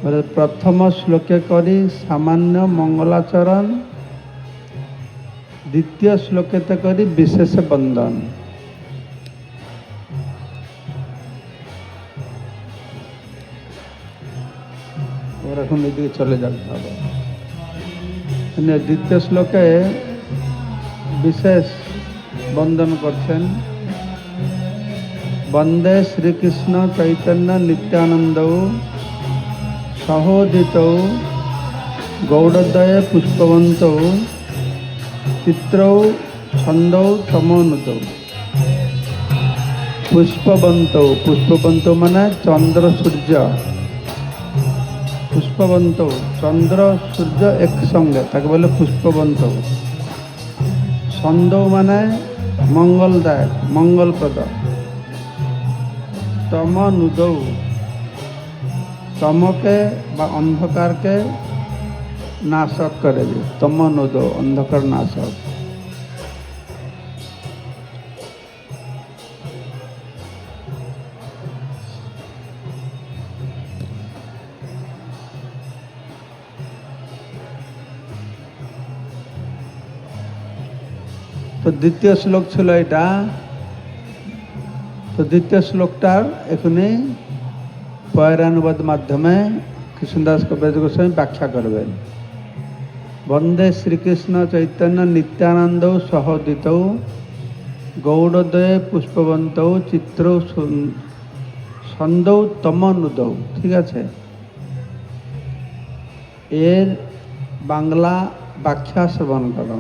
प्रथम श्लोके करी सामान्य मंगलाचरण, द्वितीय श्लोके करी विशेष बंदन। और এখন এদিকে চলে যেতে হবে। দ্বিতীয় শ্লোকে বিশেষ বন্দন করছেন। वंदे श्रीकृष्ण चैतन्य नित्यानंद सहोदित गौड़दय पुष्पवंत चित्रौ छंदौ तमोनुद। पुष्पवंत माने चंद्र सूर्य, पुष्पवंत चंद्र सूर्य एक संगे ताके बोले पुष्पवंत। छंदौ माने मंगलदायक मंगलप्रद। तमनुदौ तमके बा अंधकार के नाशक करे। तमनुदौ अंधकार नाशक। तो द्वितीय श्लोक छिलो एटा। तो द्वितीय श्लोकटार एखुनी पयरानुवाद माध्यमे कृष्णदास कविराज गोस्वामी व्याख्या करबेन। वंदे श्रीकृष्ण चैतन्य नित्यानंद सहोदित गौड़दय पुष्पवंत चित्रौ छंदौ तमनुदौ। ठीक है, एर बांगला व्याख्या श्रवण करो।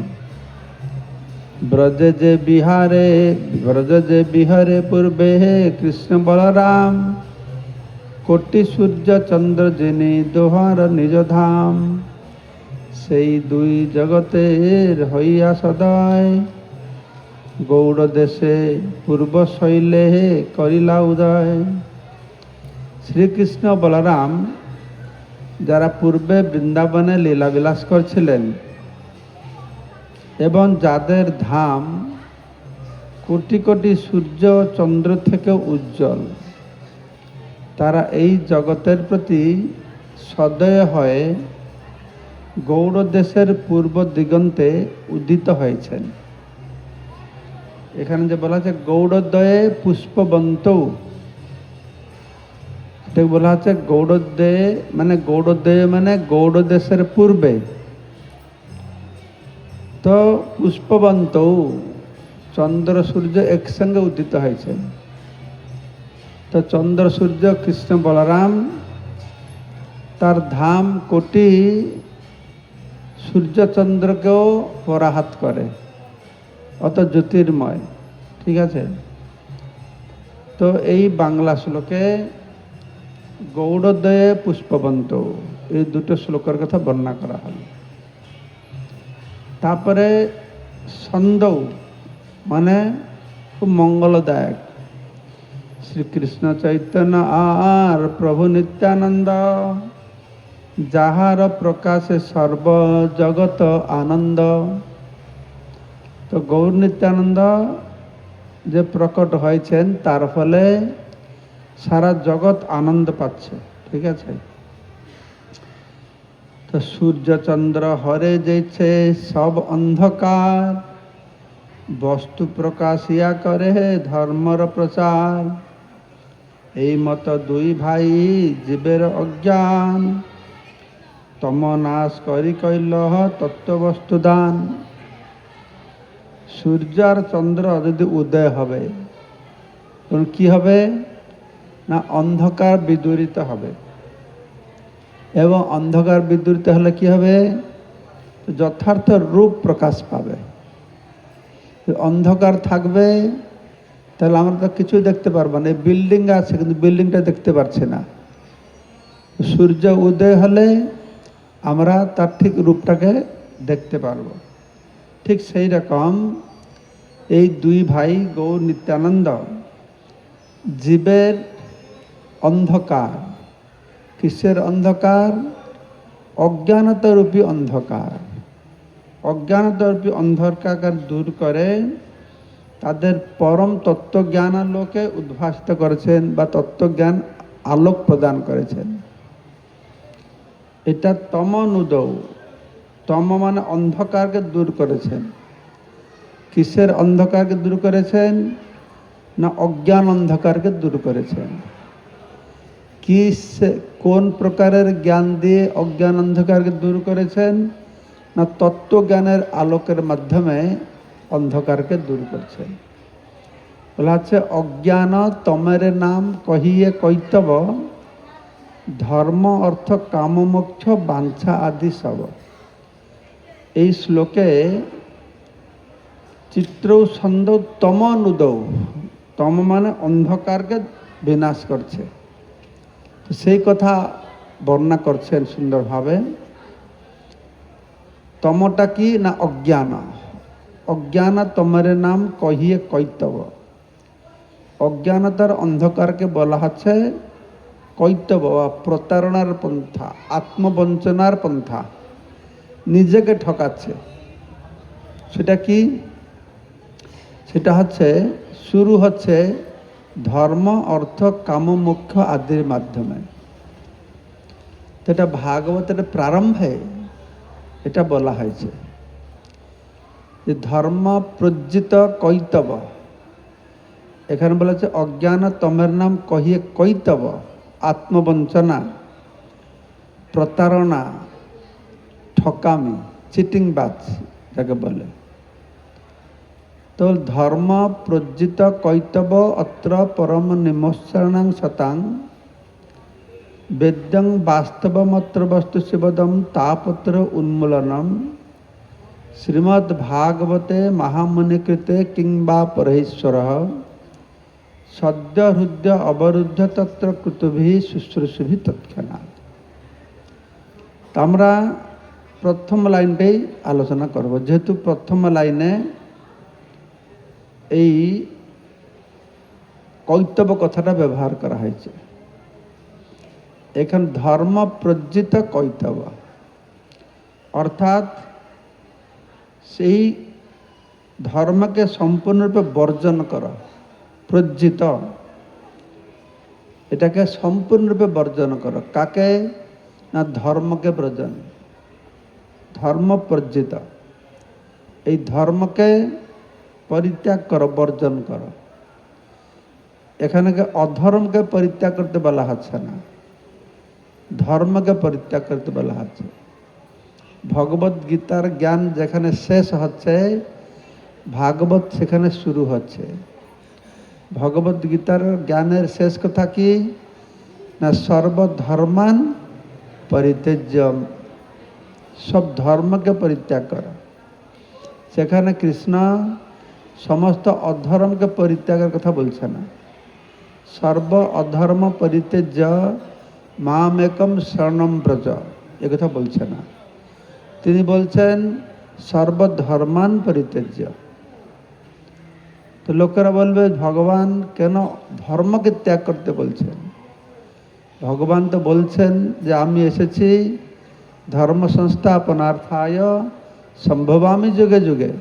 ब्रज जे बिहारे पूर्वे कृष्ण बलराम कोटि सूर्य चंद्र जिनी दोहार निज धाम। सेई दुई जगतेर हइया सदाय गौड़ देशे पूर्व शैले करिला उदय। श्रीकृष्ण बलराम যারা পূর্বে বৃন্দাবনে লীলা বিলাস করছিলেন এবং যাদের ধাম কোটি কোটি সূর্য চন্দ্র থেকে উজ্জ্বল, তারা এই জগতের প্রতি সদয় হয়ে গৌড় দেশের পূর্ব দিগন্তে উদিত হয়েছেন। এখানে যে বলা আছে গৌড়দয়ে পুষ্পবন্ত, এটাকে বলা আছে গৌড়দয়ে মানে গৌড় দেশের পূর্বে। তো পুষ্পবন্ত চন্দ্র সূর্য একসঙ্গে উদিত হয়েছে। তো চন্দ্র সূর্য কৃষ্ণ বলরাম তার ধাম কোটি সূর্যচন্দ্রকেও পরাহাত করে, অত জ্যোতির্ময়। ঠিক আছে, তো এই বাংলা শ্লোকে গৌড়দয়ে পুষ্পবন্ত এই দুটো শ্লোকের কথা বর্ণনা করা হল। তারপরে ছন্দৌ মানে খুব মঙ্গলদায়ক। শ্রীকৃষ্ণ চৈতন্য আর প্রভু নিত্যানন্দ যাহার প্রকাশে সর্ব জগত আনন্দ। তো গৌর নিত্যানন্দ যে প্রকট হয়েছেন তার ফলে সারা জগৎ আনন্দ পাচ্ছে। ঠিক আছে, তো সূর্য চন্দ্র হরে যেছে সব অন্ধকার বস্তু প্রকাশিয়া করে ধর্মর প্রচার। এই মত দুই ভাই জীবের অজ্ঞান তম নাশ করি কইল তত্ত্ববস্তু দান। সূর্য আর চন্দ্র যদি উদয় হবে তখন কি হবে না, অন্ধকার বিদূরিত হবে। এবং অন্ধকার বিদূরিত হলে কি হবে, যথার্থ রূপ প্রকাশ পাবে। অন্ধকার থাকবে তাহলে আমরা তো কিছুই দেখতে পারবো না। এই বিল্ডিং আছে কিন্তু বিল্ডিংটা দেখতে পারছি না। সূর্য উদয় হলে আমরা তার ঠিক রূপটাকে দেখতে পারবো। ঠিক সেই রকম এই দুই ভাই গৌর নিত্যানন্দ জীবের অন্ধকার, কিসের অন্ধকার, অজ্ঞানতারূপী অন্ধকার, অজ্ঞানতারূপী অন্ধকার দূর করে তাদের পরম তত্ত্বজ্ঞান আলোকে উদ্ভাসিত করেছেন বা তত্ত্বজ্ঞান আলোক প্রদান করেছেন। এটা তমনুদৌ। তম মানে অন্ধকারকে দূর করেছেন। কিসের অন্ধকারকে দূর করেছেন? না অজ্ঞান অন্ধকারকে দূর করেছেন। কোন প্রকারের জ্ঞান দিয়ে অজ্ঞান অন্ধকারকে দূর করেছেন? না তত্ত্বজ্ঞানের আলোকের মাধ্যমে অন্ধকারকে দূর করছেন। বলা হচ্ছে অজ্ঞান তমের নাম কহিয়ে কৈতব, ধর্ম অর্থ কাম মোক্ষ বাঞ্ছা আদি সব। এই শ্লোকে চিত্র ছন্দ তমনুদৌ, তম মানে অন্ধকারকে বিনাশ করছে, সেই কথা বর্ণনা করছেন সুন্দরভাবে। তমটা কি না অজ্ঞান। অজ্ঞান তমের নাম কহিয়ে কৈতব। অজ্ঞানতার অন্ধকারকে বলা হচ্ছে কৈতব বা প্রতারণার পন্থা, আত্মবঞ্চনার পন্থা, নিজেকে ঠকাচ্ছে। সেটা কি? সেটা হচ্ছে শুরু হচ্ছে ধর্ম অর্থ কাম মোক্ষ আদির মাধ্যমে। এটা ভাগবতের প্রারম্ভে এটা বলা হয়েছে যে ধর্ম প্রজ্জিত কৈতব। এখানে বলা হচ্ছে অজ্ঞান তমের নাম কহিয়ে কৈতব, আত্মবঞ্চনা, প্রতারণা, ঠকামি, চিটিংবাজ যাকে বলে। তো ধর্ম প্রজ্জিত কৈতব অত্র পরম নিমোৎসরণং শতাং বেদ্যং বাস্তবমত্র বস্তু শিবদম তাপত্র উন্মূলনম শ্রীমদ্ ভাগবতে মহামুনিকৃতে কিংবা পরহেশ্বর সদ্য হৃদ্য অবরুদ্ধ তত্র কৃতভি শুশ্রূষুভি তৎক্ষণাৎ। আমরা প্রথম লাইনটাই আলোচনা করব, যেহেতু প্রথম লাইনে এই কৈতব কথাটা ব্যবহার করা হয়েছে। এখানে ধর্ম প্রজ্জিত কৈতব অর্থাৎ সেই ধর্মকে সম্পূর্ণরূপে বর্জন করা। প্রজ্জিত এটাকে সম্পূর্ণরূপে বর্জন করো। কাকে? না ধর্মকে বর্জন, ধর্ম প্রজ্জিত। এই ধর্মকে পরিত্যাগ করো, বর্জন করো। এখানে অধর্মকে পরিত্যাগ করতে বলা হচ্ছে না, ধর্মকে পরিত্যাগ করতে বলা হচ্ছে। ভগবত গীতার জ্ঞান যেখানে শেষ হচ্ছে, ভাগবত সেখানে শুরু হচ্ছে। ভগবত গীতার জ্ঞানের শেষ কথা কি? না সর্বধর্মান পরিত্যাজ্য, সব ধর্মকে পরিত্যাগ করা। সেখানে কৃষ্ণ সমস্ত অধর্মকে পরিত্যাগের কথা বলছে না। সর্ব অধর্ম পরিত্যাজ্য মাম একম শরণম ব্রজ, এ কথা বলছে না। তিনি বলছেন সর্বধর্মান পরিত্যাজ্য। তো লোকেরা বলবে ভগবান কেন ধর্মকে ত্যাগ করতে বলছেন? ভগবান তো বলছেন যে আমি এসেছি ধর্ম সংস্থাপনার্থায় সম্ভবামি যুগে যুগে।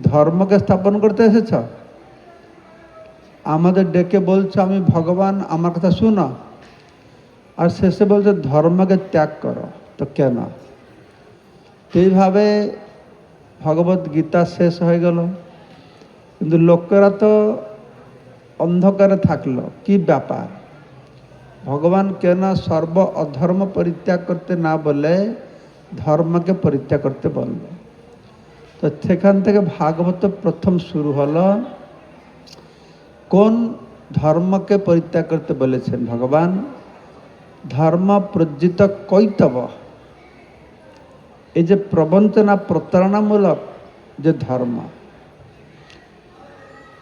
ধর্মকে স্থাপন করতে এসেছ? আমাদের ডেকে বলছো আমি ভগবান, আমার কথা শুনো, আর শেষে বলছে ধর্মকে ত্যাগ করো। তো কেন? এইভাবে ভগবত গীতা শেষ হয়ে গেল, কিন্তু লোকেরা তো অন্ধকারে থাকলো। কি ব্যাপার? ভগবান কেন সর্ব অধর্ম পরিত্যাগ করতে না বলে ধর্মকে পরিত্যাগ করতে বলল? তো সেখান থেকে ভাগবত প্রথম শুরু হলো। কোন ধর্মকে পরিত্যাগ করতে বলেছেন ভগবান? ধর্ম প্রজ্জিত কৈতব। এই যে প্রবঞ্চনা প্রতারণামূলক যে ধর্ম,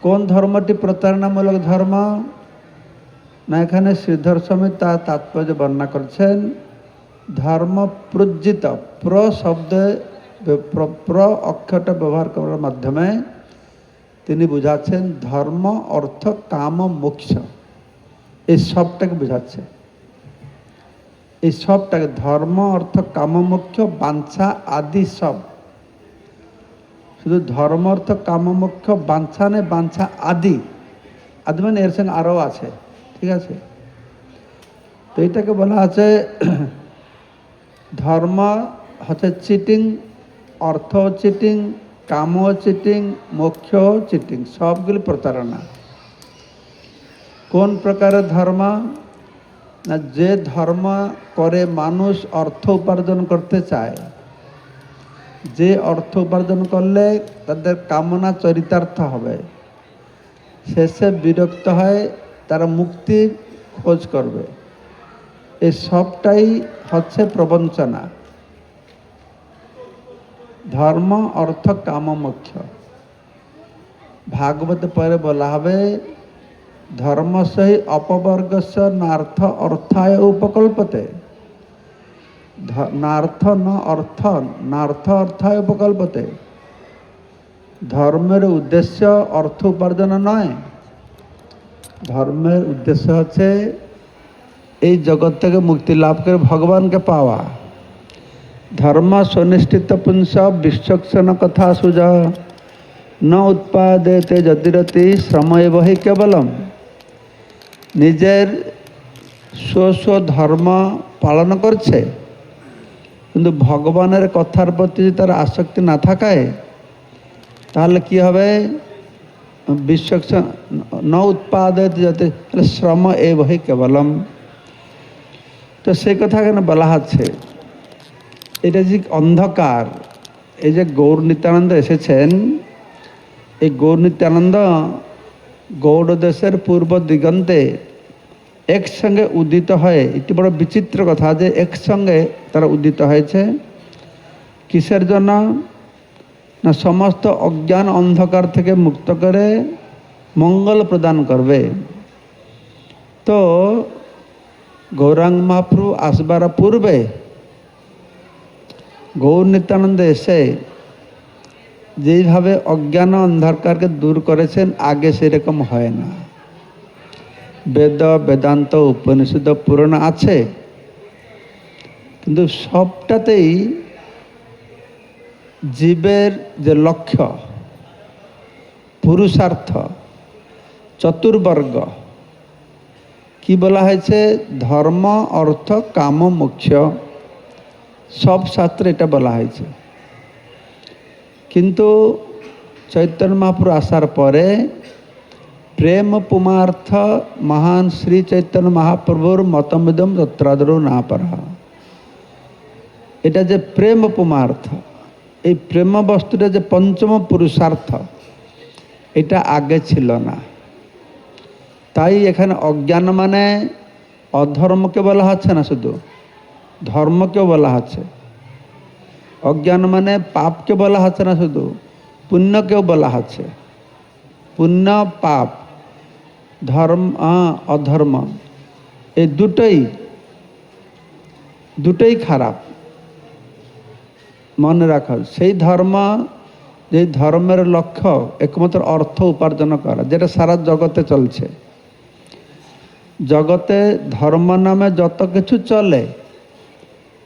কোন ধর্মটি প্রতারণামূলক ধর্ম? না এখানে শ্রীধর স্বামী তার তাৎপর্য বর্ণনা করছেন। ধর্ম প্রজ্জিত, প্র শব্দে প্র অক্ষরটা ব্যবহার করার মাধ্যমে তিনি বুঝাচ্ছেন ধর্ম অর্থ কাম মোক্ষ, এই সবটাকে বুঝাচ্ছে। এই সবটাকে ধর্ম অর্থ কাম মোক্ষ বাঞ্ছা আদি সব। শুধু ধর্ম অর্থ কাম মোক্ষ বাঞ্ছা নেই, বাঞ্ছা আদি। আদি মানে এর সঙ্গে আরও আছে, ঠিক আছে? তো এটাকে বলা আছে ধর্ম হচ্ছে চিটিং, অর্থ চিটিং, কাম চিটিং, মোক্ষ চিটিং, সবগুলি প্রতারণা। কোন প্রকারের ধর্ম? না, যে ধর্ম করে মানুষ অর্থ উপার্জন করতে চায়, যে অর্থ উপার্জন করলে তাদের কামনা চরিতার্থ হবে, শেষে বিরক্ত হয়, তারা মুক্তির খোঁজ করবে, এই সবটাই হচ্ছে প্রবঞ্চনা। ধর্ম, অর্থ, কাম, মোক্ষ। ভাগবতে পরে বলা হবে ধর্মসহি অপবর্গস্য নার্থ অর্থায় উপকল্পতে। নার্থ নার্থ অর্থায় উপকল্পতে। ধর্মের উদ্দেশ্য অর্থ উপার্জন নয়, ধর্মের উদ্দেশ্য হচ্ছে এই জগৎ থেকে মুক্তি লাভ করে ভগবানকে পাওয়া। ধর্ম সুনিষ্ঠিত পুংস বিশ্বক্ষণ কথা সুজ ন উৎপাদেতে যদিরতি শ্রমএব হি কেবলম। নিজের স্ব ধর্ম পালন করছে, কিন্তু ভগবানের কথার প্রতি তার আসক্তি না থাকায় তাহলে কি হবে? বিশ্বক্ষণ ন উৎপাদেতে যতি শ্রম এব হি কেবলম। তো সেই কথা এখানে বলা হচ্ছে। এটা যে অন্ধকার, এই যে গৌর নিত্যানন্দ এসেছেন, এই গৌর নিত্যানন্দ গৌড় দেশের পূর্ব দিগন্তে একসঙ্গে উদিত হয়ে, এটি বড় বিচিত্র কথা যে একসঙ্গে তারা উদিত হয়েছে। কিসের জন্য? না, সমস্ত অজ্ঞান অন্ধকার থেকে মুক্ত করে মঙ্গল প্রদান করবে। তো গৌরাঙ্গ মহাপ্রভু আসবার পূর্বে গৌর নিত্যানন্দ এসে যেইভাবে অজ্ঞান অন্ধকারকে দূর করেছেন, আগে সেরকম হয় না। বেদ, বেদান্ত, উপনিষদ, পুরাণ আছে, কিন্তু সবটাতেই জীবের যে লক্ষ্য, পুরুষার্থ, চতুর্বর্গ কি বলা হয়েছে? ধর্ম, অর্থ, কাম, মোক্ষ, সব শাস্ত্রে এটা বলা হয়েছে। কিন্তু চৈতন্য মহাপ্রভু আসার পরে প্রেম পুমার্থ মহান শ্রী চৈতন্য মহাপ্রভুর মতমিদম তত্রাদরু না পড়া। এটা যে প্রেম পুমার্থ, এই প্রেম বস্তুটা যে পঞ্চম পুরুষার্থ, এটা আগে ছিল না। তাই এখানে অজ্ঞান মানে অধর্মকে বলা হচ্ছে না, শুধু ধর্মকেও বলা হচ্ছে। অজ্ঞান মানে পাপকে বলা হচ্ছে না, শুধু পুণ্যকেও বলা হচ্ছে। পুণ্য, পাপ, ধর্ম, অধর্ম, এই দুটোই খারাপ। মনে রাখো, সেই ধর্ম, যে ধর্মের লক্ষ্য একমাত্র অর্থ উপার্জন করা, যেটা সারা জগতে চলছে। জগতে ধর্ম নামে যত কিছু চলে,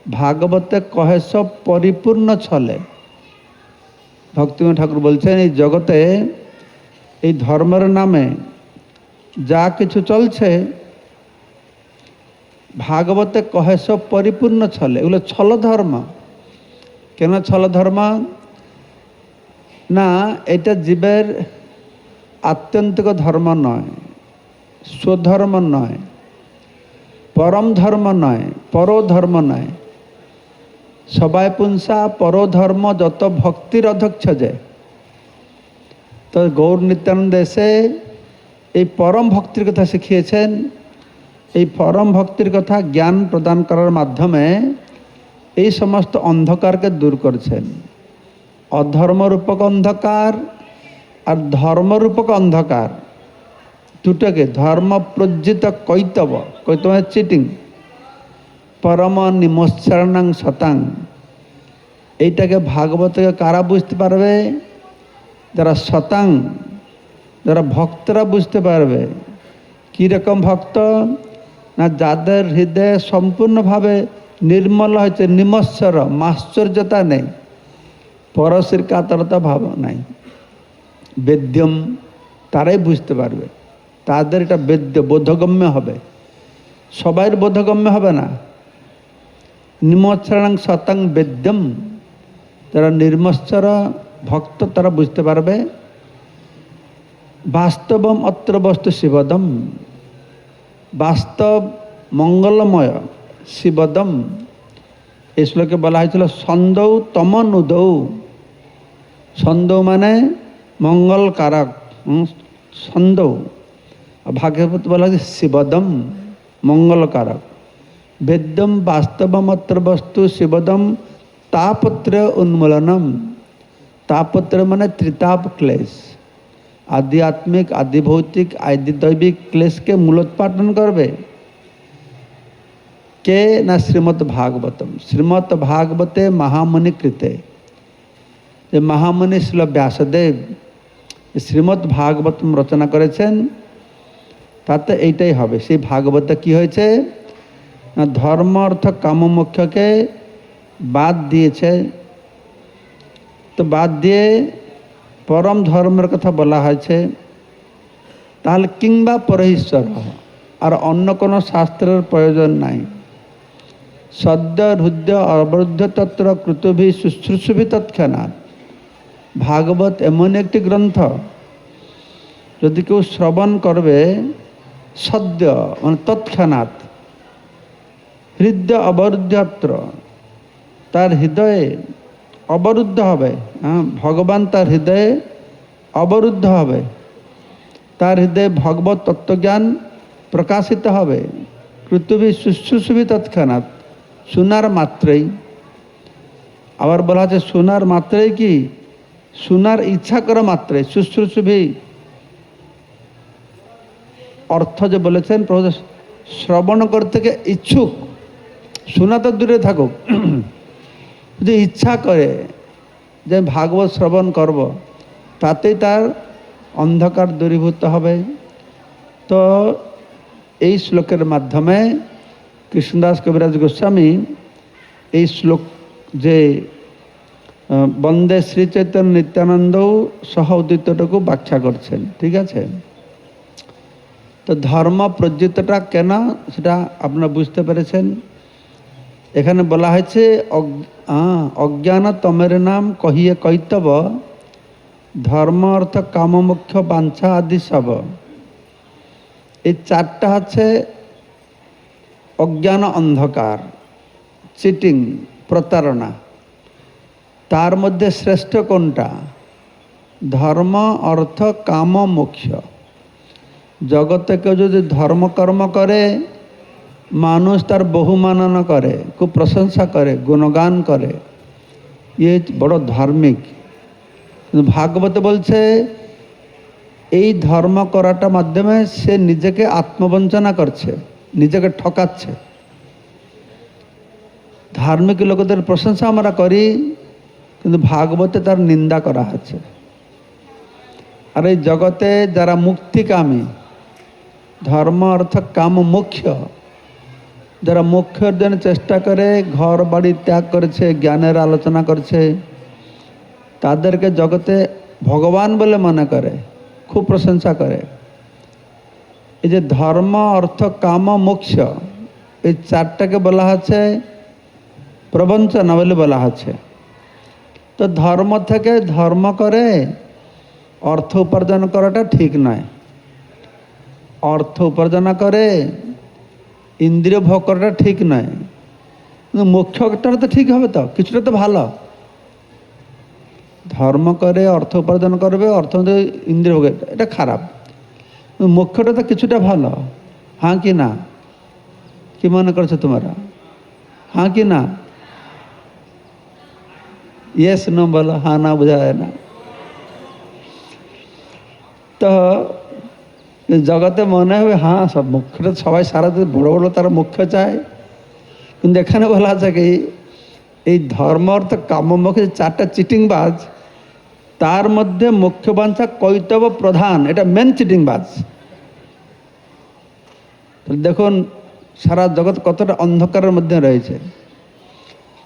ভাগবতে কহে সব পরিপূর্ণ চলে। ভক্তিময় ঠাকুর বলছেন এই জগতে এই ধর্মের নামে যা কিছু চলছে, ভাগবতে কহে সব পরিপূর্ণ ছলে। এগুলো ছল ধর্ম। কেন ছল ধর্ম? না, এটা জীবের আত্যন্তিক ধর্ম নয়, স্বধর্ম নয়, পরম ধর্ম নয়, পরধর্ম নয়। সবাই পুংসা পরধর্ম যত ভক্তির অধ্যক্ষ যে। তো গৌর নিত্যানন্দ এসে এই পরম ভক্তির কথা শিখিয়েছেন। এই পরম ভক্তির কথা জ্ঞান প্রদান করার মাধ্যমে এই সমস্ত অন্ধকারকে দূর করছেন। অধর্মরূপক অন্ধকার আর ধর্মরূপক অন্ধকার দুটোকে, ধর্ম প্রজ্জিত কৈতব, কৈতব চিটিং, পরম নিমোচ্ছরণাং শতাং, এইটাকে ভাগবতকে কারা বুঝতে পারবে? যারা শতাং, যারা ভক্তরা বুঝতে পারবে। কীরকম ভক্ত? না, যাদের হৃদয়ে সম্পূর্ণভাবে নির্মল হয়েছে, নিমস্বর, মাশ্চর্যতা নেই, পরশের কাতরতা ভাব নাই, বেদ্যম, তারাই বুঝতে পারবে। তাদের এটা বেদ্য, বোধগম্য হবে। সবাইয়ের বোধগম্য হবে না। নিমচ্ছরাং শতং বেদ্যম, যারা নির্মৎসর ভক্ত তারা বুঝতে পারবে। বাস্তবম অত্র বস্তু শিবদম, বাস্তব মঙ্গলময় শিবদম। এই শ্লোকে বলা হয়েছিল ছন্দৌ তমনুদৌ। ছন্দৌ মানে মঙ্গল কারক, ছন্দৌ। ভাগবত বলা হয়েছে শিবদম, মঙ্গল কারক। বেদ্যম বাস্তবম অত্র বস্তু শিবদম তাপত্র উন্মূলনম। তাপত্র মানে ত্রিতাপ ক্লেশ, आध्यात्मिक आदि भौतिक आदि दैविक क्लेश के मूलोत्पाटन करबे के ना श्रीमद् भागवतम। श्रीमद् भागवते महामुनि कृते, যে महामुनि श्रील व्यासदेव श्रीमद् भागवतम रचना करेছেন, তাতে এইটাই হবে। সেই ভাগবতে কি হয়েছে না ধর্ম অর্থ কাম মোক্ষকে বাদ দিয়েছে। তো বাদ দিয়ে परम धर्मेर कथा बला है, ताहले किंबा परईश्वर और अन्य कोनो शास्त्रेर प्रयोजन नाई। सद्य हृदय अवरुद्ध तत्र कृतुभि शुश्रूषुभि तत्क्षणात्। भागवत एमन एक ग्रंथ यदि केउ श्रवण करबे सद्य मान तत्क्षणात्, हृदय अवरुद्धत्र तार हृदय अवरुद्ध हबे। भगवान तार हृदय अवरुद्ध हबे, तार हृदय भगवत तत्वज्ञान प्रकाशित हबे। कृतुभि शुश्रूषुभि तत्क्षणात्, सुनार मात्रेई। आबार बला आछे सुनार मात्रेई कि सुनार इच्छा करा मात्रे। शुश्रूषुभि अर्थ जो बोलेছেন प्रभु, श्रवण करते के इच्छुक, सुना तो दूरे थाकुक, যদি ইচ্ছা করে যে ভাগবত শ্রবণ করব, তাতেই তার অন্ধকার দূরীভূত হবে। তো এই শ্লোকের মাধ্যমে কৃষ্ণদাস কবিরাজ গোস্বামী এই শ্লোক যে বন্দে শ্রী চৈতন্য নিত্যানন্দ সহ উদিতটাকে ব্যাখ্যা করছেন। ঠিক আছে, তো ধর্ম প্রজ্জিতটা কেন সেটা আপনারা বুঝতে পেরেছেন। এখানে বলা হয়েছে অজ্ঞান তমের নাম কহিয়ে কৈতব, ধর্ম অর্থ কাম মোক্ষ বাঞ্ছা আদি সব। এই চারটা হচ্ছে অজ্ঞান, অন্ধকার, চিটিং, প্রতারণা। তার মধ্যে শ্রেষ্ঠ কোনটা? ধর্ম অর্থ কাম মোক্ষ। জগতে কেউ যদি ধর্মকর্ম করে, মানুষ তার বহুমানন করে, খুব প্রশংসা করে, গুণগান করে, ইয়ে বড় ধার্মিক। কিন্তু ভাগবত বলছে এই ধর্ম করাটা মাধ্যমে সে নিজেকে আত্মবঞ্চনা করছে, নিজেকে ঠকাচ্ছে। ধার্মিক লোকদের প্রশংসা আমরা করি, কিন্তু ভাগবতে তার নিন্দা করা হচ্ছে। আর এই জগতে যারা মুক্তিকামী, ধর্ম অর্থ কাম মোক্ষ, যারা মোক্ষের জন্য চেষ্টা করে, ঘর বাড়ি ত্যাগ করেছে, জ্ঞানের আলোচনা করছে, তাদেরকে জগতে ভগবান বলে মনে করে, খুব প্রশংসা করে। এই যে ধর্ম অর্থ কাম মোক্ষ, এই চারটাকে বলা হচ্ছে প্রবঞ্চনা বলে বলা হচ্ছে। তো ধর্ম থেকে ধর্ম করে অর্থ উপার্জন করাটা ঠিক নয়। অর্থ উপার্জন করে ইন্দ্রিয় ভোগ করাটা ঠিক নয়, কিন্তু মোক্ষটা তো ঠিক হবে, তো কিছুটা তো ভালো। ধর্ম করে অর্থ উপার্জন করবে, অর্থ ইন্দ্রিয় ভোগ, এটা খারাপ। মোক্ষটা তো কিছুটা ভালো। হ্যাঁ কি না? কি মনে করছো তোমরা? হ্যাঁ কি না? ইয়েস নো বলো, হ্যাঁ না বোঝা যায় না। তো জগতে মনে হবে হ্যাঁ সব মুখ্যটা, সবাই সারা বড় বড় তারা মুখ্য চায়। কিন্তু এখানে বলা আছে কি এই ধর্ম অর্থ কাম মোক্ষ চারটা চিটিংবাজ, তার মধ্যে মুখ্য বাঞ্ছা কৈতব প্রধান, এটা মেন চিটিংবাজ। দেখুন সারা জগৎ কতটা অন্ধকারের মধ্যে রয়েছে।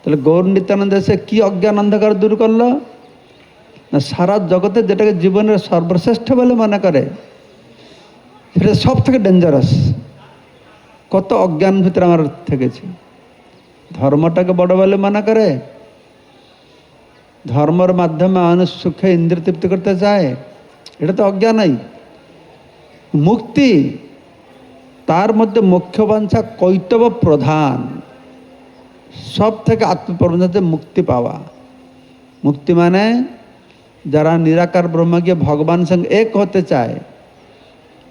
তাহলে গৌর নিত্যানন্দ এসে কি অজ্ঞান অন্ধকার দূর করলো না, সারা জগতে যেটাকে জীবনের সর্বশ্রেষ্ঠ বলে মনে করে, সেটা সব থেকে ডেঞ্জারাস। কত অজ্ঞান ভিতরে আমার থেকেছে। ধর্মটাকে বড় বলে মনে করে, ধর্মের মাধ্যমে মানুষ সুখে ইন্দ্রিয় তৃপ্তি করতে চায়, এটা তো অজ্ঞানই। মুক্তি, তার মধ্যে মুখ্য বাঞ্ছা কৈতব প্রধান, সব থেকে আত্মপ্রবঞ্চনাতে মুক্তি পাওয়া। মুক্তি মানে যারা নিরাকার ব্রহ্ম গিয়ে ভগবান সঙ্গে এক হতে চায়,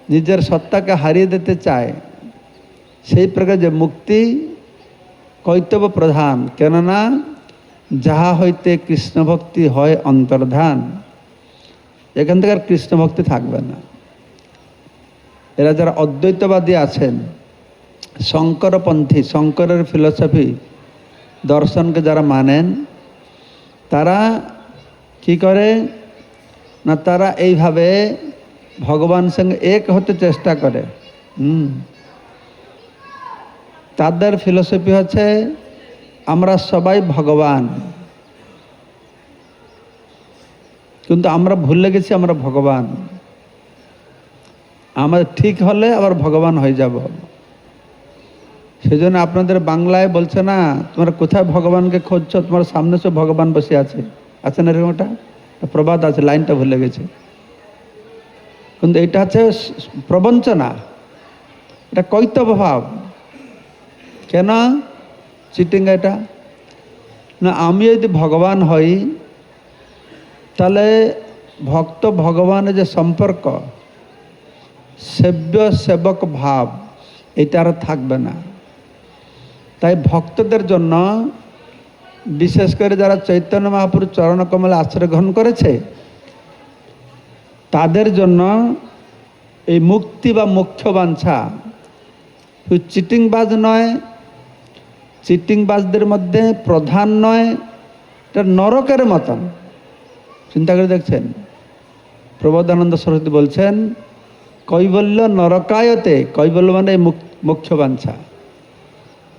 নিজের সত্তাকে হারিয়ে দিতে চায়, সেই প্রকার যে মুক্তি কৈতব প্রধান। কেননা যাহা হইতে কৃষ্ণ ভক্তি হয় অন্তর্ধান, এখান থেকে আর কৃষ্ণ ভক্তি থাকবে না। এরা যারা অদ্বৈতবাদী আছেন, শঙ্করপন্থী, শঙ্করের ফিলোসফি দর্শনকে যারা মানেন, তারা কি করে না, তারা এইভাবে ভগবান সঙ্গে এক হতে চেষ্টা করে। তাদের ফিলোসফি হচ্ছে আমরা সবাই ভগবান, কিন্তু আমরা ভুলে গেছি আমরা ভগবান। আমাদের ঠিক হলে আবার ভগবান হয়ে যাব। সেই জন্য আপনাদের বাংলায় বলছে না, তোমরা কোথায় ভগবানকে খুঁজছো, তোমার সামনে সব ভগবান বসে আছে। আছে না এরকম একটা প্রবাদ আছে, লাইনটা ভুলে গেছে। কিন্তু এটা হচ্ছে প্রবঞ্চনা, এটা কৈতব ভাব। কেন চিটিং এটা না? আমি যদি ভগবান হই, তাহলে ভক্ত ভগবানের যে সম্পর্ক, সেব্য সেবক ভাব, এটা আর থাকবে না। তাই ভক্তদের জন্য, বিশেষ করে যারা চৈতন্য মহাপ্রভুর চরণ কমলে আশ্রয় গ্রহণ করেছে, তাদের জন্য এই মুক্তি বা মোক্ষ বাঞ্ছা চিটিংবাজ নয়, চিটিংবাজদের মধ্যে প্রধান নয়, এটা নরকের মতন। চিন্তা করে দেখছেন, প্রবোধানন্দ সরস্বতী বলছেন কৈবল্য নরকায়তে, কৈবল্য মানে মোক্ষ বাঞ্ছা,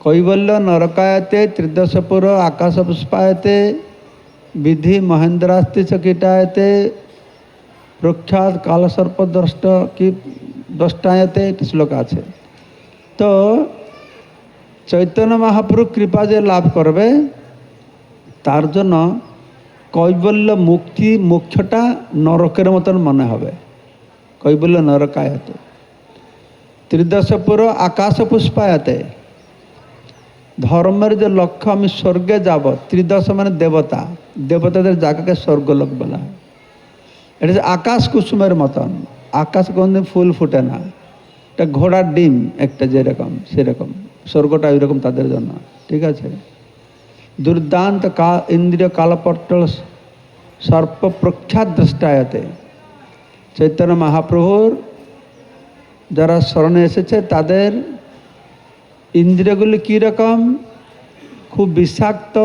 কৈবল্য নরকায়তে ত্রিদশপুর আকাশ পুষ্পায়তে বিধি মহেন্দ্রাস্তি চকিটায়তে প্রখ্যাত কালসর্প দ্রষ্ট কি দ্রষ্টায়তে, একটি শ্লোক আছে। তো চৈতন্য মহাপ্রভু কৃপা যে লাভ করবে, তার জন্য কৈবল্য মুক্তি, মোক্ষটা নরকের মতন মনে হবে। কৈবল্য নরকায়তে ত্রিদশপুর আকাশ পুষ্পায়তে, ধর্মের যে লক্ষ্য আমি স্বর্গে যাব, ত্রিদশ মানে দেবতা, দেবতাদের জায়গাকে স্বর্গলোক বলা হয়। এটা যে আকাশ কুসুমের মতন, আকাশ কোনদিন ফুল ফুটে না, এটা ঘোড়ার ডিম একটা যেরকম, সেরকম স্বর্গটা ওইরকম তাদের জন্য। ঠিক আছে। দুর্দান্ত ইন্দ্রিয় কালপট্টল সর্প প্রখ্যাত দ্রষ্টায়তে, চৈতন্য মহাপ্রভুর যারা শরণে এসেছে, তাদের ইন্দ্রিয়গুলি কীরকম, খুব বিষাক্ত,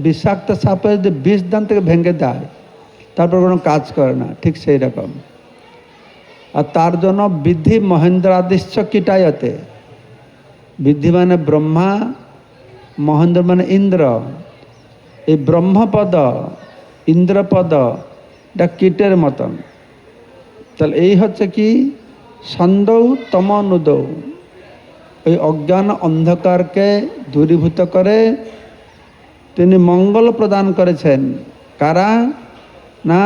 বিষাক্ত সাপে যে বিষ দান থেকে ভেঙে দেয়, তারপর কোনো কাজ করে না, ঠিক সেই রকম। আর তার জন্য বিধি মহেন্দ্রাদিশ্চ কীটায়তে, বিধি মানে ব্রহ্মা, মহেন্দ্র মানে ইন্দ্র, এই ব্রহ্মপদ ইন্দ্রপদ এটা কীটের মতন। তাহলে এই হচ্ছে কি সন্দৌ তমনুদৌ, এই অজ্ঞান অন্ধকারকে দূরীভূত করে তিনি মঙ্গল প্রদান করেছেন। কারা না?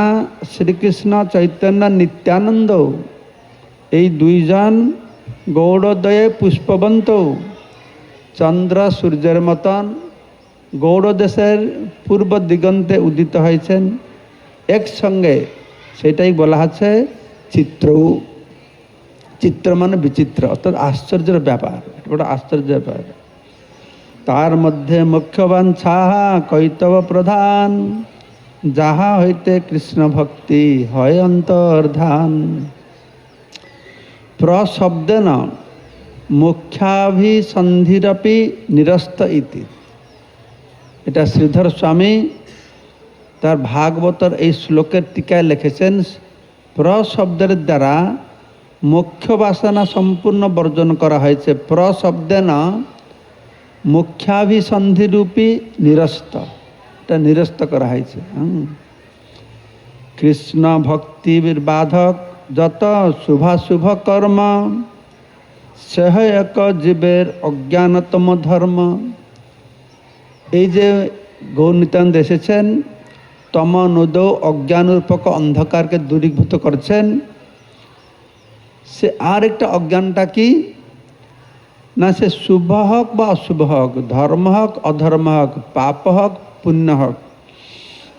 শ্রীকৃষ্ণ চৈতন্য নিত্যানন্দ, এই দুইজন গৌড়দয়ে পুষ্পবন্ত, চন্দ্র সূর্যের মতন গৌড় দেশের পূর্ব দিগন্তে উদিত হয়েছেন একসঙ্গে। সেটাই বলা আছে চিত্র। চিত্র মানে বিচিত্র, অর্থাৎ আশ্চর্যের ব্যাপার, ওটা আশ্চর্যের ব্যাপার। তার মধ্যে মুখ্য বাঞ্ছা কৈতব প্রধান, যাহা হইতে কৃষ্ণ ভক্তি হয় অন্তর্ধান। প্রশব্দেন মুখ্যাভিসন্ধিরপি নিরস্ত ইতি, এটা শ্রীধর স্বামী তার ভাগবতর এই শ্লোকের টিকায় লিখেছেন, প্রশব্দের দ্বারা মুখ্য বাসনা সম্পূর্ণ বর্জন করা হয়েছে। প্রশব্দেন মুখ্যাভিসন্ধিরূপী নিরস্ত, এটা নিরস্ত করা হয়েছে। কৃষ্ণ ভক্তির বাধক যত শুভাশুভ কর্ম, সেহ এক জীবের অজ্ঞানতম ধর্ম। এই যে গৌর নিত্যানন্দ এসেছেন, তম নোদ অজ্ঞানরূপক অন্ধকারকে দূরীভূত করছেন। সে আর একটা অজ্ঞানটা কি না, সে শুভ হোক বা অশুভ হোক, ধর্ম হোক অধর্ম হোক, পাপ হোক পুণ্য হোক,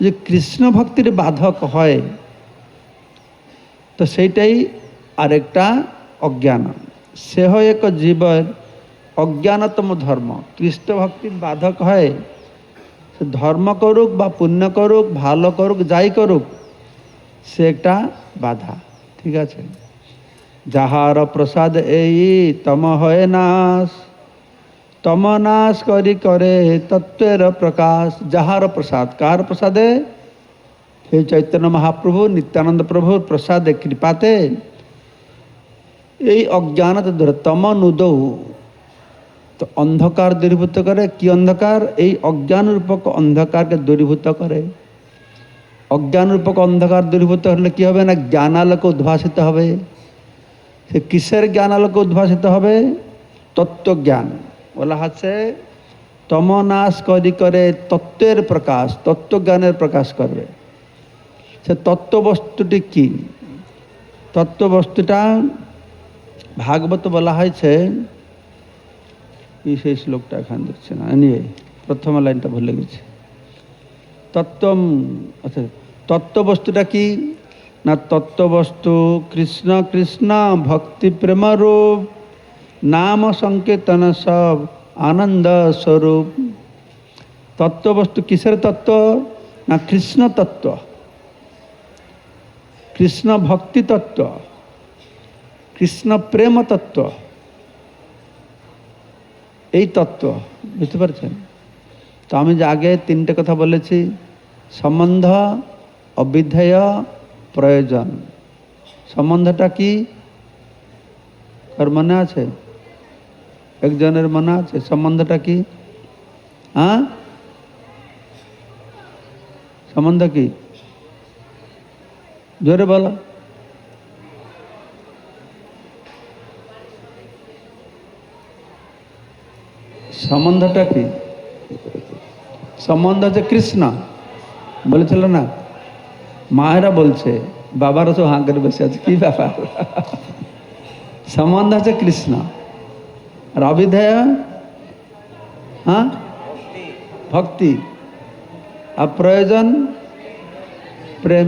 যে কৃষ্ণ ভক্তির বাধক হয়, তো সেইটাই আরেকটা অজ্ঞান। সে হয় এক জীবের অজ্ঞানতম ধর্ম। কৃষ্ণ ভক্তির বাধক হয়, সে ধর্ম করুক বা পুণ্য করুক, ভালো করুক, যাই করুক, সে একটা বাধা। ঠিক আছে? যাহার প্রসাদ এই তম হয় নাশ, তম নাশ করি করে তত্ত্বের প্রকাশ। যাহার প্রসাদ, কার প্রসাদে? হে চৈতন্য মহাপ্রভু নিত্যানন্দ প্রভুর প্রসাদে, কৃপাতে এই অজ্ঞানতা দূর। তম নুদৌ, তো অন্ধকার দূরীভূত করে। কি অন্ধকার? এই অজ্ঞান রূপক অন্ধকারকে দূরীভূত করে। অজ্ঞান রূপক অন্ধকার দূরীভূত হলে কি হবে না, জ্ঞানালোকে উদ্ভাসিত হবে। সে কিসের জ্ঞানালোকে উদ্ভাসিত হবে? তত্ত্বজ্ঞান। বলা হচ্ছে তম নাশ করি করে তত্ত্বের প্রকাশ, তত্ত্বজ্ঞানের প্রকাশ করবে। সে তত্ত্ববস্তুটি কি? তত্ত্ববস্তুটা ভাগবত বলা হয়েছে, সেই শ্লোকটা এখানে দেখছে না, এনিওয়ে প্রথম লাইনটা ভুলে গেছে। তত্ত্বম, আচ্ছা, তত্ত্ববস্তুটা কি না, তত্ত্ববস্তু কৃষ্ণ কৃষ্ণ ভক্তি প্রেম রূপ, নাম সংকীর্তন সব আনন্দ স্বরূপ। তত্ত্ববস্তু কিসের তত্ত্ব না, কৃষ্ণ তত্ত্ব, কৃষ্ণ ভক্তি তত্ত্ব, কৃষ্ণ প্রেম তত্ত্ব, এই তত্ত্ব। বুঝতে পারছেন? তো আমি যে আগে তিনটে কথা বলেছি, সম্বন্ধ, অবিধেয়, প্রয়োজন। সম্বন্ধটা কি কার মনে আছে? একজনের মনে আছে সম্বন্ধটা কি? হ্যাঁ, সম্বন্ধ কি? জোরে বলো। সম্বন্ধটা কি? সম্বন্ধ হচ্ছে কৃষ্ণ, বলেছিল না? মায়েরা বলছে, বাবারা তো হাঁ করে বসে আছে, কি ব্যাপার? সম্বন্ধ হচ্ছে কৃষ্ণ, আর অবিধেয় হ্যাঁ ভক্তি, আর প্রয়োজন প্রেম।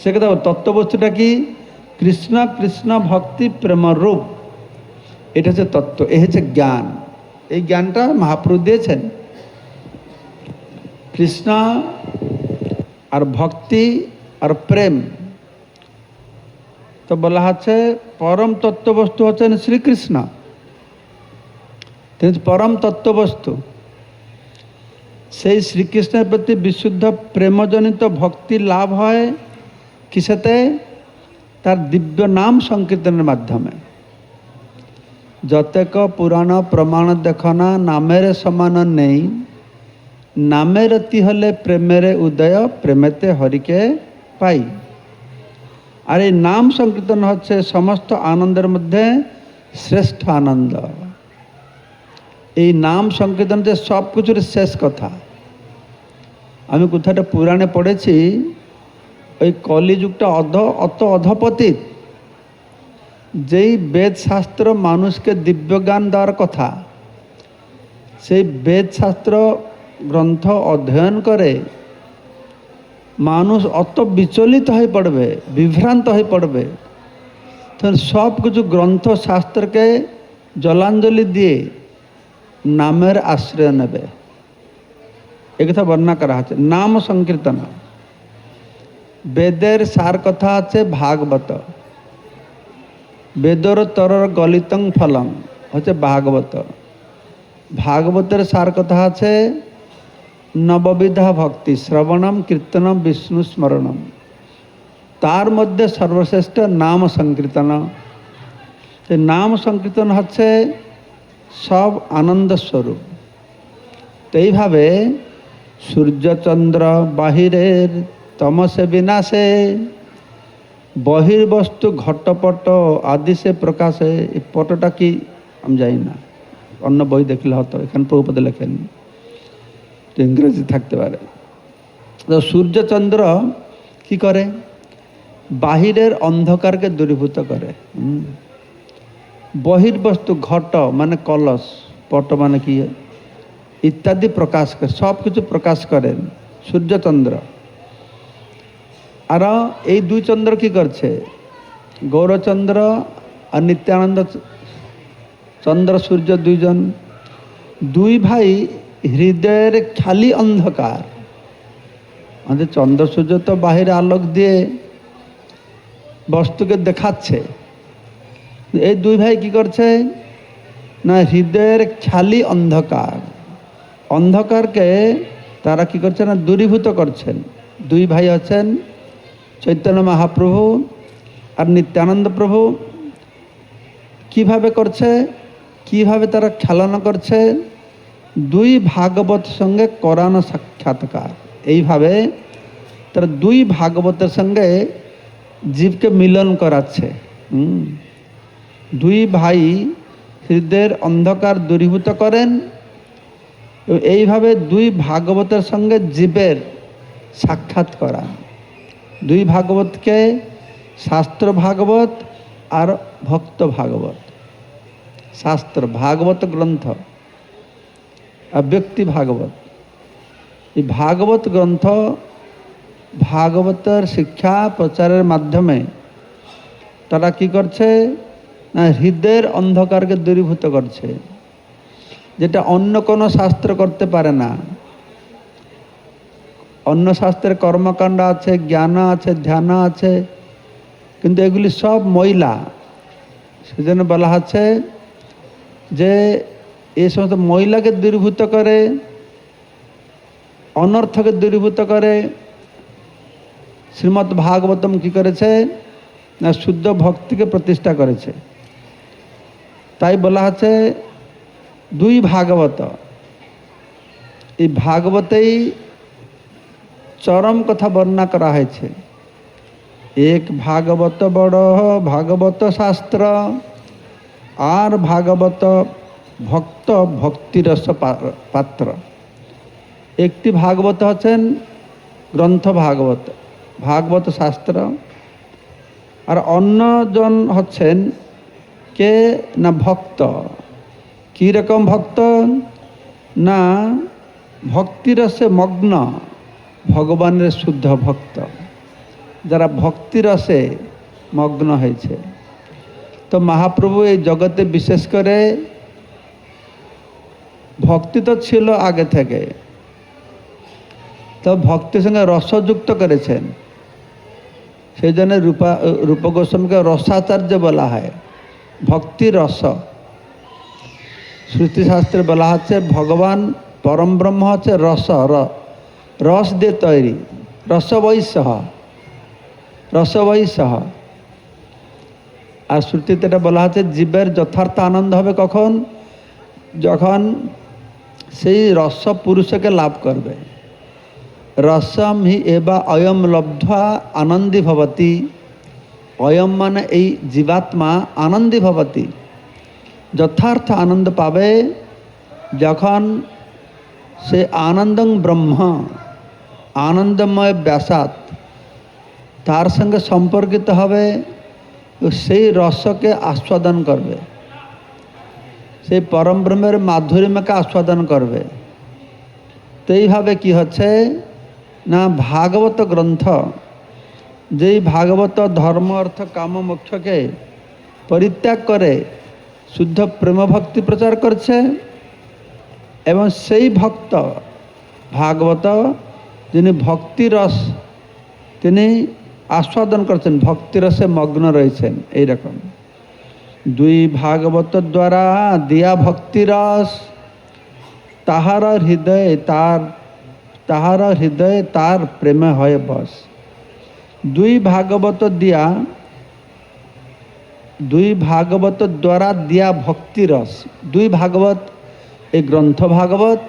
সে কথা তত্ত্ববস্তুটা কি? কৃষ্ণ কৃষ্ণ ভক্তি প্রেম রূপ, এটা হচ্ছে তত্ত্ব, এ হচ্ছে জ্ঞান। এই জ্ঞানটা মহাপ্রভু দিয়েছেন। কৃষ্ণ আর ভক্তি আর প্রেম, তো বলা হচ্ছে পরম তত্ত্ববস্তু হচ্ছেন শ্রীকৃষ্ণ, তিনি পরম তত্ত্ববস্তু। সেই শ্রীকৃষ্ণের প্রতি বিশুদ্ধ প্রেমজনিত ভক্তি লাভ হয় কিসেতে? তার দিব্য নাম সংকীর্তনের মাধ্যমে। যতেক পুরাণ প্রমাণ দেখনা নামের সমান নেই, নামের অতি হলে প্রেমের উদয়, প্রেমেতে হরিকে পাই। আর এই নাম সংকীর্তন হচ্ছে সমস্ত আনন্দের মধ্যে শ্রেষ্ঠ আনন্দ। এই নাম সংকীর্তন যে সব কিছুর শেষ কথা। আমি কোথাটা পুরাণে পড়েছি, ওই কলিযুগটা অত অধপতিত, যেই বেদ শাস্ত্র মানুষকে দিব্যজ্ঞান দেওয়ার কথা, সেই বেদ শাস্ত্র গ্রন্থ অধ্যয়ন করে মানুষ অত বিচলিত হয়ে পড়বে, বিভ্রান্ত হয়ে পড়বে, তখন সব কিছু গ্রন্থ শাস্ত্রকে জলাঞ্জলি দিয়ে নামের আশ্রয় নেবে। একথা বর্ণনা করা হচ্ছে। নাম সংকীর্তন, বেদের সার কথা আছে ভাগবত, বেদর তরর গলিতং ফলং হচ্ছে ভাগবত। ভাগবতের সার কথা আছে নববিধা ভক্তি, শ্রবণম কীর্তনম বিষ্ণু স্মরণম, তার মধ্যে সর্বশ্রেষ্ঠ নাম সংকীর্তন। সেই নাম সংকীর্তন হচ্ছে সব আনন্দ স্বরূপ। তো এইভাবে সূর্যচন্দ্র বাহিরের তমসে বিনাশে, বহির্বস্তু ঘটপট আদি সে প্রকাশে। এই পটটা কি আমি জানি না, অন্য বই দেখলে হতো, এখানে প্রভুপদ লেখেন। ইংরেজি থাকতে পারে। তো সূর্যচন্দ্র কি করে? বাহিরের অন্ধকারকে দূরীভূত করে। বহির্বস্তু ঘট মানে কলস, পট মানে কি ইত্যাদি প্রকাশ করে, সব কিছু প্রকাশ করেন সূর্যচন্দ্র। আর এই দুই চন্দ্র কি করছে? গৌরচন্দ্র আর নিত্যানন্দ চন্দ্র সূর্য দুইজন, দুই ভাই হৃদয়ের খালি অন্ধকার। আমাদের চন্দ্র সূর্য তো বাহিরে আলোক দিয়ে বস্তুকে দেখাচ্ছে, এই দুই ভাই কি করছে না হৃদয়ের খালি অন্ধকার, অন্ধকারকে তারা কি করছে না দূরীভূত করছেন। দুই ভাই আছেন চৈতন্য মহাপ্রভু আর নিত্যানন্দ প্রভু। কিভাবে করছে, কিভাবে তারা খেলনা করছে? দুই ভাগবত সঙ্গে করানো সাক্ষাৎকার, এইভাবে তারা দুই ভাগবতের সঙ্গে জীবকে মিলন করাচ্ছে। দুই ভাই হৃদয়ের অন্ধকার দূরীভূত করেন, এইভাবে দুই ভাগবতের সঙ্গে জীবের সাক্ষাৎ করা। দুই ভাগবতকে শাস্ত্র ভাগবত আর ভক্ত ভাগবত। শাস্ত্র ভাগবত গ্রন্থ আর ব্যক্তি ভাগবত। এই ভাগবত গ্রন্থ ভাগবতের শিক্ষা প্রচারের মাধ্যমে তারা কি করছে না হৃদয়ের অন্ধকারকে দূরীভূত করছে, যেটা অন্য কোনো শাস্ত্র করতে পারে না। অন্য শাস্ত্রের কর্মকাণ্ড আছে, জ্ঞান আছে, ধ্যান আছে, কিন্তু এগুলি সব ময়লা। সেজন্য বলা হচ্ছে যে এই সমস্ত ময়লাকে দূরীভূত করে, অনর্থকে দূরীভূত করে। শ্রীমদ্ ভাগবতম কি করেছে না শুদ্ধ ভক্তিকে প্রতিষ্ঠা করেছে। তাই বলা হচ্ছে দুই ভাগবত, এই ভাগবতেই চরম কথা বর্ণনা করা হয়েছে। এক ভাগবত বড় ভাগবত শাস্ত্র, আর ভাগবত ভক্ত ভক্তিরস পাত্র। একটি ভাগবত হচ্ছেন গ্রন্থ ভাগবত, ভাগবত শাস্ত্র, আর অন্যজন হচ্ছেন কে না ভক্ত। কী রকম ভক্ত না ভক্তিরসে মগ্ন, ভগবানের শুদ্ধ ভক্ত, যারা ভক্তিরসে মগ্ন হয়েছে। তো মহাপ্রভু এই জগতে বিশেষ করে ভক্তি তো ছিল আগে থেকে, তো ভক্তির সঙ্গে রসযুক্ত করেছেন। সেই জন্য রূপ গোস্বামীকে রসাচার্য বলা হয়, ভক্তি রস। শ্রুতিশাস্ত্রে বলা হচ্ছে ভগবান পরম ব্রহ্ম হচ্ছে রস, রস দিয়ে তৈরি, রসবৈসহ, রসবৈসহ। আর শ্রুতিতে এটা বলা হচ্ছে জীবের যথার্থ আনন্দ হবে কখন? যখন সেই রস পুরুষকে লাভ করবে। রসম হি এবা অয়ম লব্ধা আনন্দী ভবতি। অয়ম মানে এই জীবাত্মা আনন্দী ভবতি, যথার্থ আনন্দ পাবে যখন সে আনন্দং ব্রহ্ম, আনন্দময় ব্যাসাত তার সঙ্গে সম্পর্কিত হবে, সেই রসকে আস্বাদন করবে, সেই পরম ব্রহ্মের মাধুর্যকে আস্বাদন করবে। তো এইভাবে কি হচ্ছে না ভাগবত গ্রন্থ, যেই ভাগবত ধর্ম অর্থ কাম মোক্ষকে পরিত্যাগ করে শুদ্ধ প্রেম ভক্তি প্রচার করছে, এবং সেই ভক্ত ভাগবত যিনি ভক্তিরস তিনি আস্বাদন করছেন, ভক্তিরসে মগ্ন রয়েছেন। এইরকম দুই ভাগবত দ্বারা দিয়া ভক্তিরস, তাহার হৃদয়ে তার প্রেমে হয় বস। দুই ভাগবত দিয়া, দুই ভাগবত দ্বারা দিয়া ভক্তিরস, দুই ভাগবত এই গ্রন্থ ভাগবত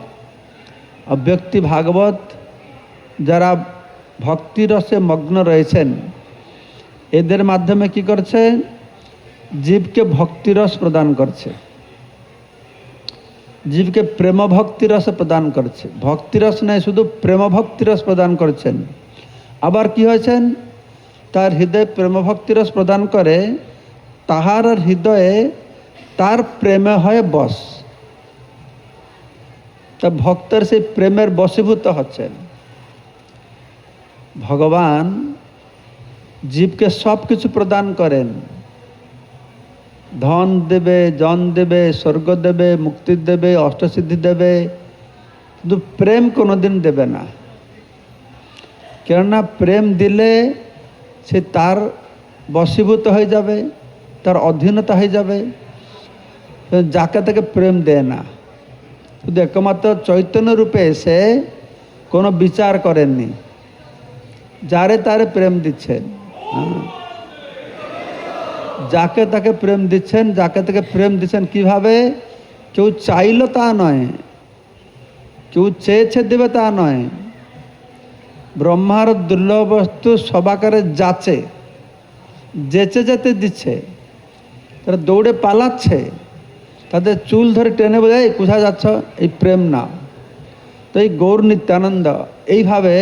আর ব্যক্তি ভাগবত, যারা ভক্তিরসে মগ্ন রয়েছেন, এদের মাধ্যমে কি করছে? জীবকে ভক্তিরস প্রদান করছে। জীবকে প্রেম ভক্তি রস প্রদান করছে। ভক্তি রস নাই, শুধু প্রেম ভক্তি রস প্রদান করছেন। আবার কি হয়েছেন, তার হৃদয়ে প্রেম ভক্তি রস প্রদান করে, তাহার হৃদয়ে তার প্রেমে হয় বশ। তা ভক্তের সেই প্রেমের বশীভূত হচ্ছেন। ভগবান জীবকে সব কিছু প্রদান করেন, ধন দেবে, জন দেবে, স্বর্গ দেবে, মুক্তি দেবে, অষ্টসিদ্ধি দেবে, কিন্তু প্রেম কোনোদিন দেবে না। কেননা প্রেম দিলে সে তার বশীভূত হয়ে যাবে, তার অধীনতা হয়ে যাবে। যাকে তাকে প্রেম দেয় না, শুধু একমাত্র চৈতন্য রূপে এসে কোনো বিচার করেননি, যারে তারে প্রেম দিচ্ছেন। যাকে তাকে প্রেম দিচ্ছেন, যাকে তাকে প্রেম দিচ্ছেন কিভাবে? কেউ চাইল তা নয়, কেউ চেয়েছে দেবে তা নয়। ব্রহ্মার দুর্লভ বস্তু সবাকারে যাচে, যেচে যেতে দিচ্ছে। তারা দৌড়ে পালাচ্ছে, তাদের চুল ধরে টেনে বোঝায় কোথায় যাচ্ছ, এই প্রেম না। তো এই গৌর নিত্যানন্দ এইভাবে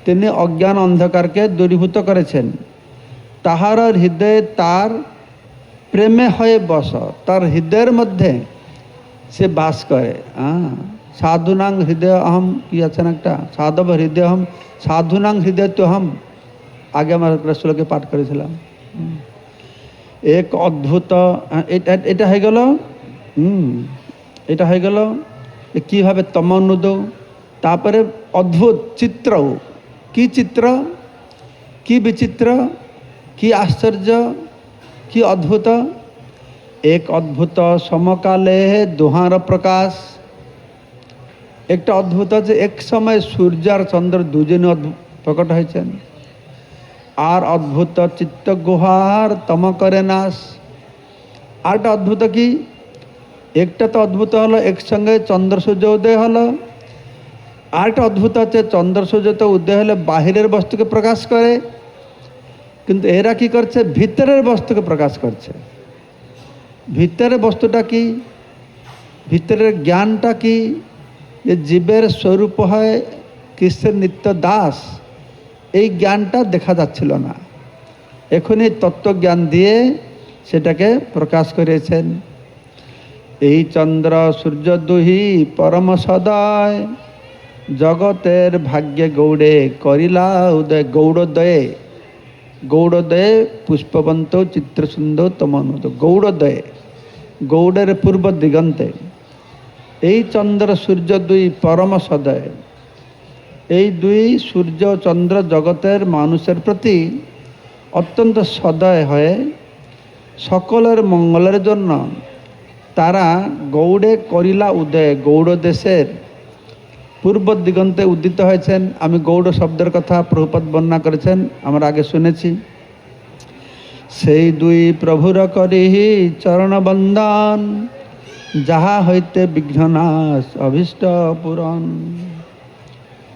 তিনি অজ্ঞান অন্ধকারকে দূরীভূত করেছেন। তাহার হৃদয়ে তার প্রেমে হয়ে বস, তার হৃদয়ের মধ্যে সে বাস করে। সাধুনাং হৃদয় অহম, কি আছেন একটা, সাধব হৃদয় অহম, সাধুনাং হৃদয় তো হম, আগে আমার শ্লোকে পাঠ করেছিলাম। এক অদ্ভুত, এটা হয়ে গেল। এটা হয়ে গেল কীভাবে তমনুদ। তারপরে অদ্ভুত চিত্র, কি চিত্র, কি বিচিত্র, কি আশ্চর্য, কি অদ্ভুত। এক অদ্ভুত সমকালে দুহার প্রকাশ। একটা অদ্ভুত যে এক সময় সূর্য আর চন্দ্র দুজনে প্রকট হয়েছেন। আর অদ্ভুত চিত্ত গুহার তম করে নাশ। আরটা অদ্ভুত কি, একটা তো অদ্ভুত হলো একসঙ্গে চন্দ্র সূর্য উদয় হলো। আরেকটা অদ্ভুত হচ্ছে চন্দ্র সূর্য তো উদয় হলে বাহিরের বস্তুকে প্রকাশ করে, কিন্তু এরা কি করছে, ভিতরের বস্তুকে প্রকাশ করছে। ভিতরের বস্তুটা কি, ভিতরের জ্ঞানটা কি, যে জীবের স্বরূপ হয় কৃষ্ণের নিত্য দাস, এই জ্ঞানটা দেখা যাচ্ছিল না। এখনই তত্ত্বজ্ঞান দিয়ে সেটাকে প্রকাশ করেছেন। এই চন্দ্র সূর্য দুহি পরম সদয়, জগতের ভাগ্যে গৌড়ে করিলা উদয়। গৌড়োদয়ে, গৌড়োদয়ে পুষ্পবন্ত চিত্রসুন্দর তমনুদ। গৌড়োদয়ে, গৌড়ের পূর্ব দিগন্তে এই চন্দ্র সূর্য দুই পরম সদয়। এই দুই সূর্য চন্দ্র জগতের মানুষের প্রতি অত্যন্ত সদয় হয়ে সকলের মঙ্গলের জন্য তারা গৌড়ে করিলা উদয়, গৌড় দেশের পূর্ব দিগন্তে উদিত হয়েছেন। আমি গৌড় শব্দের কথা প্রভুপাদ বর্ণনা করেছেন, আমরা আগে শুনেছি। সেই দুই প্রভুর করিহি চরণ বন্দন, যাহা হইতে বিঘ্ননাশ অভীষ্ট পূরণ।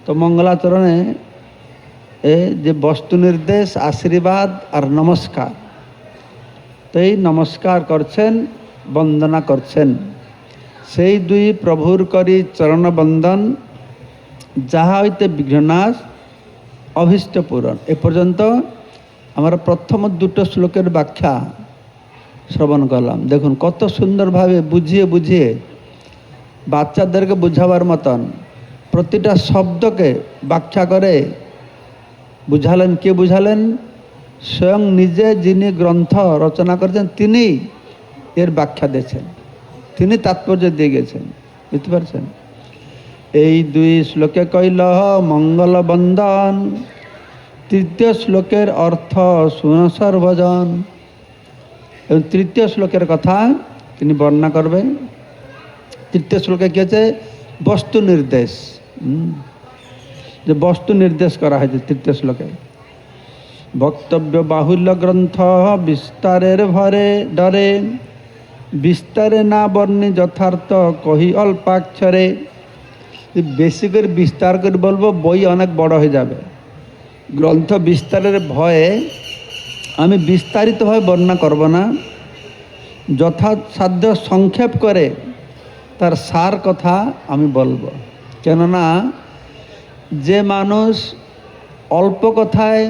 তো মঙ্গলাচরণে যে বস্তু নির্দেশ, আশীর্বাদ আর নমস্কার, তো এই নমস্কার করছেন, বন্দনা করছেন সেই দুই প্রভুর করি চরণ বন্দন, যাহা হইতে বিঘ্ননাশ অভীষ্ট পূরণ। এ পর্যন্ত আমরা প্রথম দুটো শ্লোকের ব্যাখ্যা শ্রবণ করলাম। দেখুন কত সুন্দরভাবে বুঝিয়ে বুঝিয়ে বাচ্চাদেরকে বুঝাবার মতন প্রতিটা শব্দকে ব্যাখ্যা করে বুঝালেন। কে বুঝালেন? স্বয়ং নিজে যিনি গ্রন্থ রচনা করেছেন তিনি এর ব্যাখ্যা দিয়েছেন, তিনি তাৎপর্য দিয়ে গেছেন। বুঝতে পারছেন? এই দুই শ্লোকে কইল মঙ্গল বন্দন, তৃতীয় শ্লোকের অর্থ শুন সর্বজন। এবং তৃতীয় শ্লোকের কথা তিনি বর্ণনা করবেন। তৃতীয় শ্লোকে কি আছে? বস্তু নির্দেশ, যে বস্তু নির্দেশ করা হয়েছে তৃতীয় শ্লোকে। বক্তব্য বাহুল্য গ্রন্থ বিস্তারের ভরে ডরে, বিস্তারে না বর্ণি যথার্থ কহি অল্পাক্ষরে। বেশি করে বিস্তার করে বলবো বই অনেক বড় হয়ে যাবে। গ্রন্থ বিস্তারের ভয়ে আমি বিস্তারিতভাবে বর্ণনা করব না, যথাসাধ্য সংক্ষেপ করে তার সার কথা আমি বলবো। কেননা যে মানুষ অল্প কথায়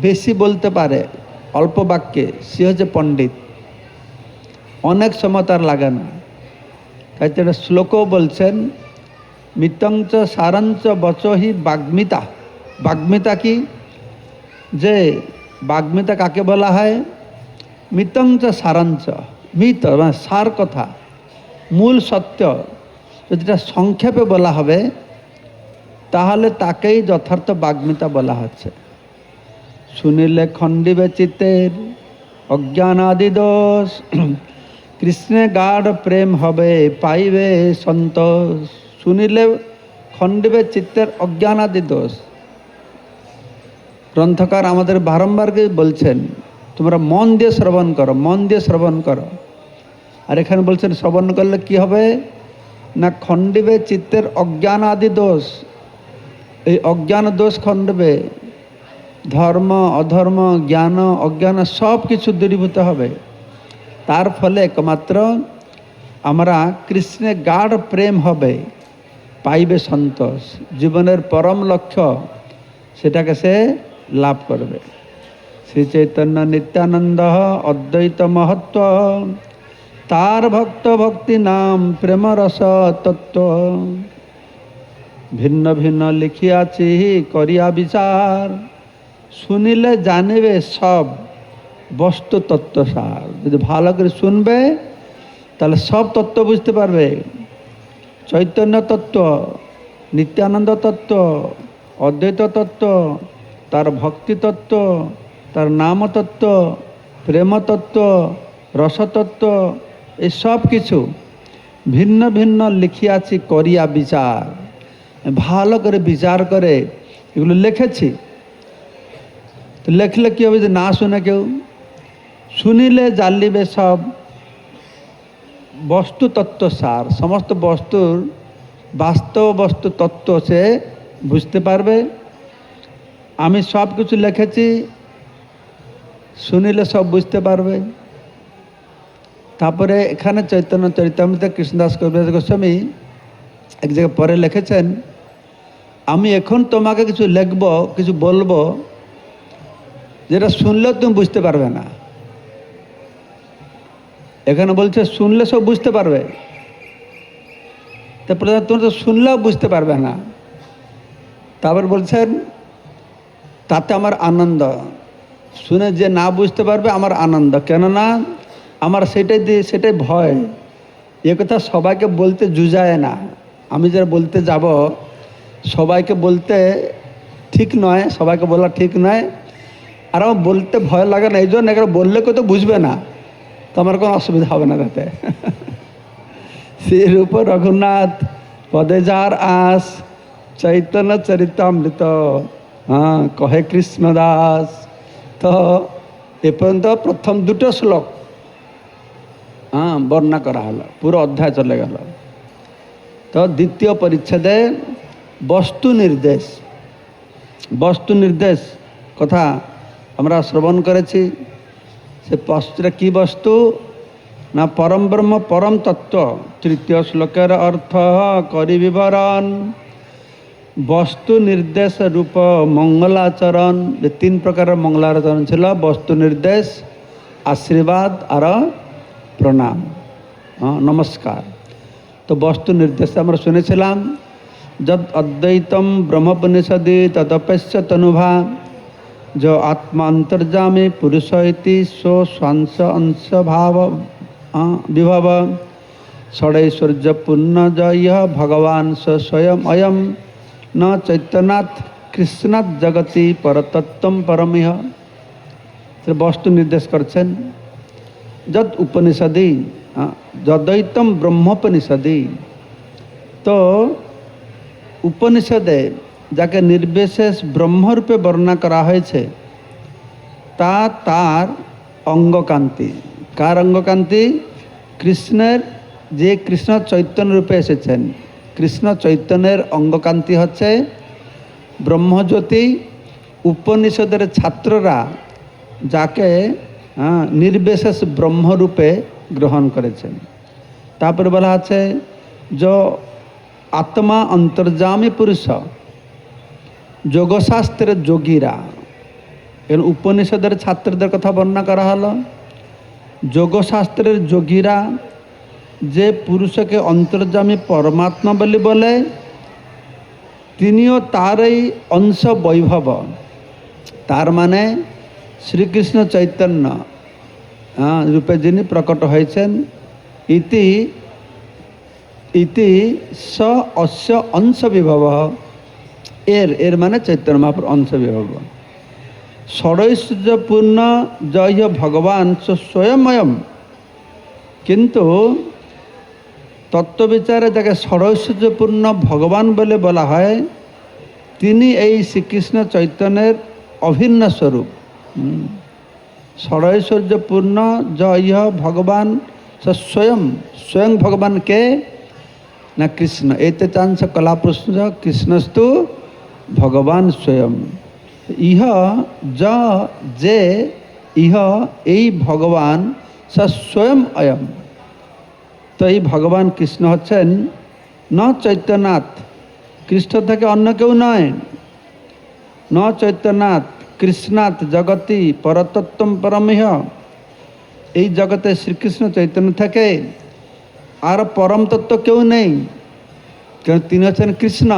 বেশি বলতে পারে, অল্প বাক্যে, সে হচ্ছে পণ্ডিত। অনেক সময় তার লাগে না। তাই একটা শ্লোকও বলছেন, মিতঞ্চ সারঞ্চ বচহি বাগ্মিতা। বাগ্মিতা কি? যে বাগ্মিতা কাকে বলা হয়? মিতঞ্চ সারঞ্চ, মিত মানে সার কথা, মূল সত্য যেটা সংক্ষেপে বলা হবে, তাহলে তাকেই যথার্থ বাগ্মিতা বলা হচ্ছে। শুনিলে খণ্ডিবে চিত্তের অজ্ঞানাদি দোষ, কৃষ্ণে গাঢ় প্রেম হবে পাইবে সন্তোষ। শুনিলে খণ্ডিবে চিত্তের অজ্ঞানাদি দোষ। গ্রন্থকার আমাদের বারংবার বলছেন, তোমরা মন দিয়ে শ্রবণ করো, মন দিয়ে শ্রবণ করো। আর এখানে বলছেন শ্রবণ করলে কি হবে না, খণ্ডিবে চিত্তের অজ্ঞানাদি দোষ। এই অজ্ঞান দোষ খণ্ডবে, ধর্ম অধর্ম জ্ঞান অজ্ঞান সব কিছু দূরীভূত হবে। তার ফলে একমাত্র আমরা কৃষ্ণে গাঢ় প্রেম হবে, পাইবে সন্তোষ। জীবনের পরম লক্ষ্য সেটাকে সে লাভ করবে। শ্রী চৈতন্য নিত্যানন্দ অদ্বৈত মহত্ব, তার ভক্ত ভক্তি নাম প্রেম রস তত্ত্ব। ভিন্ন ভিন্ন লিখিয়াছি করিয়া বিচার, শুনিলে জানিবে সব বস্তু তত্ত্ব সার। যদি ভালো করে শুনবে তাহলে সব তত্ত্ব বুঝতে পারবে। চৈতন্য তত্ত্ব, নিত্যানন্দ তত্ত্ব, অদ্বৈত তত্ত্ব, তার ভক্তি তত্ত্ব, তার নাম তত্ত্ব, প্রেম তত্ত্ব, রসতত্ত্ব, এই সব কিছু ভিন্ন ভিন্ন লিখিয়াছি করিয়া বিচার। ভালো করে বিচার করে এগুলো লিখেছি। তো লেখলে কী হবে? যে না শুনে কেউ, শুনিলে জানলিবে সব বস্তু তত্ত্ব সার। সমস্ত বস্তুর বাস্তব বস্তু তত্ত্ব সে বুঝতে পারবে। আমি সব কিছু লিখেছি, শুনিলে সব বুঝতে পারবে। তারপরে এখানে চৈতন্য চরিতামৃতে কৃষ্ণদাস কবিরাজ গোস্বামী এক জায়গায় পরে লিখেছেন, আমি এখন তোমাকে কিছু লিখব, কিছু বলবো, যেটা শুনলেও তুমি বুঝতে পারবে না। এখানে বলছে শুনলে সব বুঝতে পারবে, তারপরে তুমি তো শুনলেও বুঝতে পারবে না। তারপর বলছেন তাতে আমার আনন্দ, শুনে যে না বুঝতে পারবে আমার আনন্দ। কেননা আমার সেটাই ভয়। এ কথা সবাইকে বলতে জুজায় না। আমি যারা বলতে যাব, সবাইকে বলতে ঠিক নয়, সবাইকে বলা ঠিক নয়। আর আমার বলতে ভয় লাগে না, এই জন্য এখানে বললে কেউ তো বুঝবে না, তো আমার কোনো অসুবিধা হবে না তাতে। শ্রী রূপ রঘুনাথ পদে যার আস, চৈতন্য চরিতামৃত হ্যাঁ কহে কৃষ্ণদাস। তো এ পর্যন্ত প্রথম দুটো শ্লোক বর্ণনা করা হলো, পুরো অধ্যায় চলে গেল। তো দ্বিতীয় পরিচ্ছেদে বস্তু নির্দেশ, বস্তু নির্দেশ কথা আমরা শ্রবণ করেছি। সে বস্তুটা কী বস্তু না, পরম ব্রহ্ম পরম তত্ত্ব। তৃতীয় শ্লোকের অর্থ করি বিবরণ, বস্তু নির্দেশ রূপ মঙ্গলাচরণ। যে তিন প্রকারের মঙ্গলাচরণ ছিল, বস্তু নির্দেশ, আশীর্বাদ আর প্রণাম, নমস্কার। তো বস্তু নির্দেশ আমরা শুনেছিলাম, যদ অদ্বৈতম ব্রহ্মোপনিষদি তদপস্য তনুভা, जो आत्मा अंतर्जामी पुरुष इति सो स्वांश अंश भाव विभव, षडैश्वर्य पूर्ण जय भगवान स स्वयं अयम न चैतन्यात् कृष्णात् जगति परतत्व परमिह। बस्तु निर्देश करছেন যদ উপনিষদি, যদ্বৈতম ব্রহ্মোপনিষদি। তো উপনিষদে যাকে নির্বিশেষ ব্রহ্মরূপে বর্ণনা করা হয়েছে, তা তার অঙ্গকান্তি। কার অঙ্গকান্তি? কৃষ্ণের, যে কৃষ্ণ চৈতন্য রূপে এসেছেন। কৃষ্ণ চৈতন্যের অঙ্গকান্তি হচ্ছে ব্রহ্মজ্যোতি। উপনিষদের ছাত্ররা যাকে নির্বিশেষ ব্রহ্মরূপে গ্রহণ করেছেন। তারপরে বলা আছে যে আত্মা অন্তর্যামী পুরুষ, যোগশাস্ত্রের যোগীরা। এর উপনিষদের ছাত্রদের কথা বর্ণনা করা হলো। যোগশাস্ত্রের যোগীরা যে পুরুষকে অন্তর্যামী পরমাত্মা বলে বলে, তিনিও তারই অংশ বৈভব। তার মানে শ্রীকৃষ্ণ চৈতন্য রূপে যিনি প্রকট হয়েছেন, ইতি ইতি স অস্য অংশ বিভব। এর মানে চৈতন্য মহাপ্রভুর অংশ বিভব। ষড়ৈশ্বর্যপূর্ণ জয় ভগবান স্বয়ময়ম। কিন্তু তত্ত্ববিচারে যাকে ষড়ৈশ্বর্যপূর্ণ ভগবান বলে বলা হয়, তিনি এই শ্রীকৃষ্ণ চৈতন্যের অভিন্ন স্বরূপ। ষড়ৈশ্বর্যপূর্ণ জয় ভগবান স্বয়ং। স্বয়ং ভগবান কে? না কৃষ্ণ। এতে চাংশ কলা প্রশ্ন কৃষ্ণস্তু ভগবান স্বয়ং। ইহ যে ইহ এই ভগবান স্বয়ং অয়ম। তো এই ভগবান কৃষ্ণ হচ্ছেন ন চৈত্যনাথ, কৃষ্ণ থেকে অন্য কেউ নয়। ন চৈত্যনাথ কৃষ্ণাৎ জগতি পরতত্ত্বম পরমিহ। এই জগতে শ্রীকৃষ্ণ চৈতন্য থেকে আর পরম তত্ত্ব কেউ নেই, কারণ তিনি হচ্ছেন কৃষ্ণ।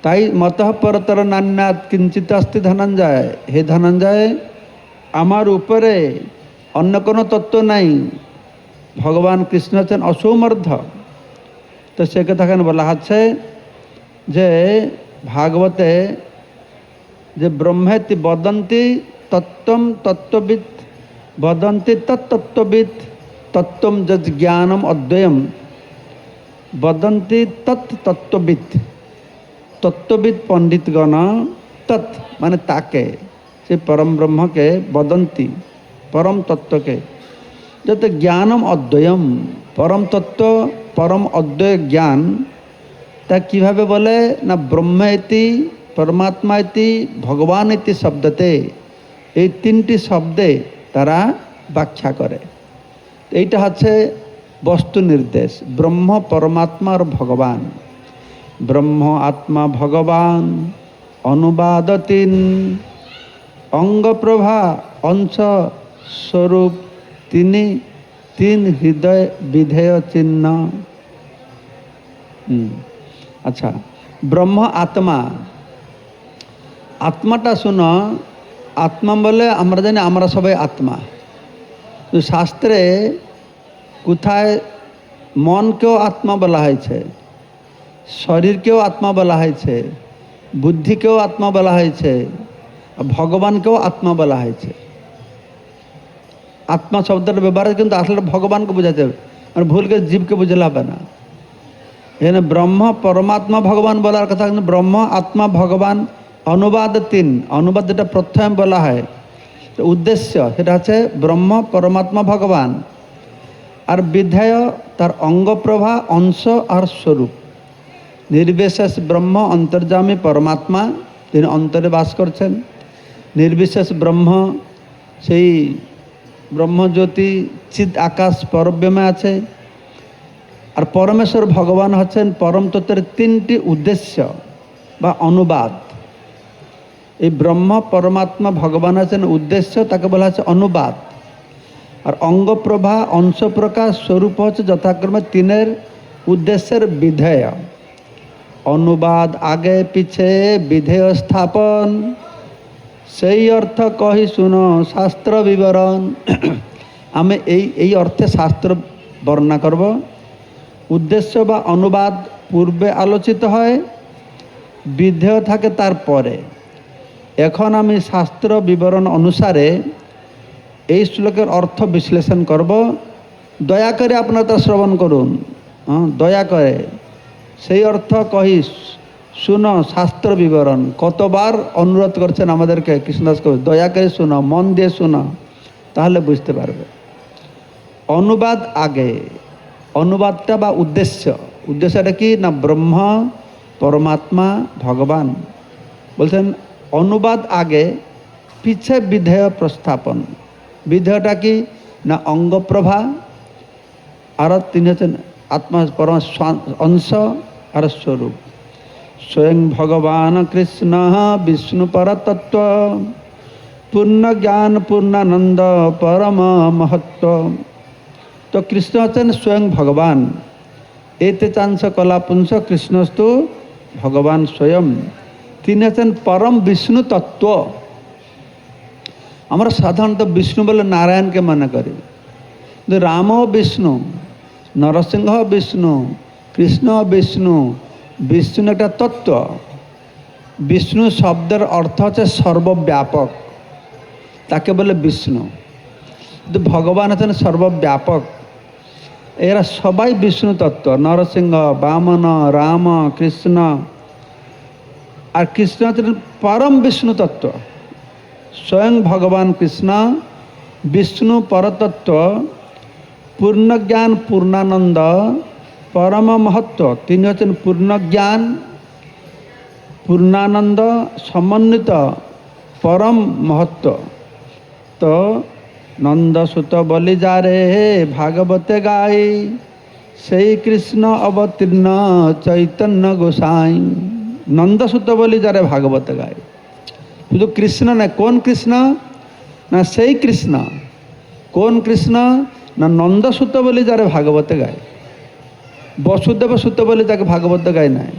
তাই মতঃ পরতর নান্যাৎ কিঞ্চিত অস্তি ধনঞ্জয়। হে ধনঞ্জয়, আমার উপরে অন্য কোনো তত্ত্ব নাই। ভগবান কৃষ্ণ হচ্ছেন অসৌমর্ধ। তো সে কথা এখানে বলা হচ্ছে যে ভাগবতে যে ব্রহ্মেতি বদন্তি তত্ত্বম তত্ত্ববিদ, বদন্তি তত্ত্ববিদ তত্ত্বম যজ জ্ঞানম অদ্বয়ম, বদন্তি তত্ত্ববিদ। তত্ত্ববিদ পণ্ডিতগণ তৎ মানে তাকে, সে পরম ব্রহ্মকে, বদন্তি পরম তত্ত্বকে, যত জ্ঞানম অদ্বয়ম, পরম তত্ত্ব পরম অদ্বয় জ্ঞান। তা কীভাবে বলে না ব্রহ্ম ইতি, পরমাত্মা ইতি, ভগবান ইতি শব্দতে, এই তিনটি শব্দে তারা ব্যাখ্যা করে। এইটা হচ্ছে বস্তু নির্দেশ, ব্রহ্ম পরমাত্মা আর ভগবান। ব্রহ্ম আত্মা ভগবান অনুবাদ তিন, অঙ্গপ্রভা অংশ স্বরূপ তিনি, তিন হৃদয় বিধেয় চিহ্ন। আচ্ছা, ব্রহ্ম আত্মা, আত্মাটা শুনো। আত্মা বলে আমরা জানি আমরা সবাই আত্মা। তো শাস্ত্রে কোথায় মনকেও আত্মা বলা হয়েছে, শরীরকেও আত্মা বলা হয়েছে, বুদ্ধিকেও আত্মা বলা হয়েছে, ভগবানকেও আত্মা বলা হয়েছে। আত্মা শব্দটা ব্যবহার কিন্তু আসলে ভগবানকে বোঝাতে হবে, মানে ভুলকে জীবকে বুঝলে হবে না। এখানে ব্রহ্ম পরমাত্মা ভগবান বলার কথা, কিন্তু ব্রহ্ম আত্মা ভগবান অনুবাদ তিন। অনুবাদ যেটা প্রথম বলা হয়, উদ্দেশ্য সেটা হচ্ছে ব্রহ্ম পরমাত্মা ভগবান, আর বিধেয় তার অঙ্গপ্রভা অংশ আর স্বরূপ। নির্বিশেষ ব্রহ্ম অন্তর্যামী পরমাত্মা, তিনি অন্তরে বাস করছেন। নির্বিশেষ ব্রহ্ম সেই ব্রহ্মজ্যোতি চিদ আকাশ পরব্যমে আছে। আর পরমেশ্বর ভগবান হচ্ছেন পরম তত্ত্বের তিনটি উদ্দেশ্য বা অনুবাদ। এই ব্রহ্ম পরমাত্মা ভগবান আছেন উদ্দেশ্য, তাকে বলা হচ্ছে অনুবাদ। আর অঙ্গপ্রভা অংশ প্রকাশ স্বরূপ হচ্ছে যথাক্রমে তিনের উদ্দেশ্যের বিধেয়। অনুবাদ আগে পিছে, বিধেয় স্থাপন, সেই অর্থ কহি শুনো শাস্ত্র বিবরণ। আমি এই অর্থে শাস্ত্র বর্ণনা করব। উদ্দেশ্য বা অনুবাদ পূর্বে আলোচিত হয়, বিধেয় থাকে তারপরে। এখন আমি শাস্ত্র বিবরণ অনুসারে এই শ্লোকের অর্থ বিশ্লেষণ করব। দয়া করে আপনারা তা শ্রবণ করুন, দয়া করে। সেই অর্থ কহি শুনো শাস্ত্র বিবরণ। কতবার অনুরোধ করছেন আমাদেরকে কৃষ্ণদাস কবি, দয়া করে শুনো, মন দিয়ে শুনো, তাহলে বুঝতে পারবে। অনুবাদ আগে, অনুবাদটা বা উদ্দেশ্যটা কি না ব্রহ্ম পরমাত্মা ভগবান। বলছেন অনুবাদ আগে, পিছে বিধেয় প্রস্থাপন। বিধেয়টা কি না অঙ্গপ্রভা আর তিনি হচ্ছেন আত্মা পরম অংশ আর স্বরূপ। স্বয়ং ভগবান কৃষ্ণ বিষ্ণু পরতত্ত্ব, পূর্ণ জ্ঞান পূর্ণানন্দ পরম মহত্ব। তো কৃষ্ণ হচ্ছেন স্বয়ং ভগবান। এতে চাংশ কলা পুংস কৃষ্ণস্তু ভগবান স্বয়ং। তিনি হচ্ছেন পরম বিষ্ণু তত্ত্ব। আমরা সাধারণত বিষ্ণু বলে নারায়ণকে মনে করি, কিন্তু রাম বিষ্ণু, নরসিংহ বিষ্ণু, কৃষ্ণ বিষ্ণু। বিষ্ণু একটা তত্ত্ব। বিষ্ণু শব্দের অর্থ হচ্ছে সর্বব্যাপক, তাকে বলে বিষ্ণু। কিন্তু ভগবান হচ্ছেন সর্বব্যাপক। এরা সবাই বিষ্ণু তত্ত্ব। নরসিংহ, বামন, রাম, কৃষ্ণ। আর কৃষ্ণ হচ্ছেন পরম বিষ্ণু তত্ত্ব। স্বয়ং ভগবান কৃষ্ণ বিষ্ণু পরতত্ত্ব, পূর্ণ জ্ঞান পূর্ণানন্দ পরম মহত্ব। তিনি হচ্ছেন পূর্ণ জ্ঞান পূর্ণানন্দ সমন্বিত পরম মহত্ব। তো নন্দসুত বলি যারে ভাগবতে গাই, সেই কৃষ্ণ অবতীর্ণ চৈতন্য গোসাই। নন্দসুত বলি যারে ভাগবতে গায়, শুধু কৃষ্ণ না, কোন কৃষ্ণ না সেই কৃষ্ণ। কোন কৃষ্ণ না নন্দসুত বলি যারে ভাগবতে গায়। বসুদেব সুত বলে যাকে ভাগবত গায় নাই,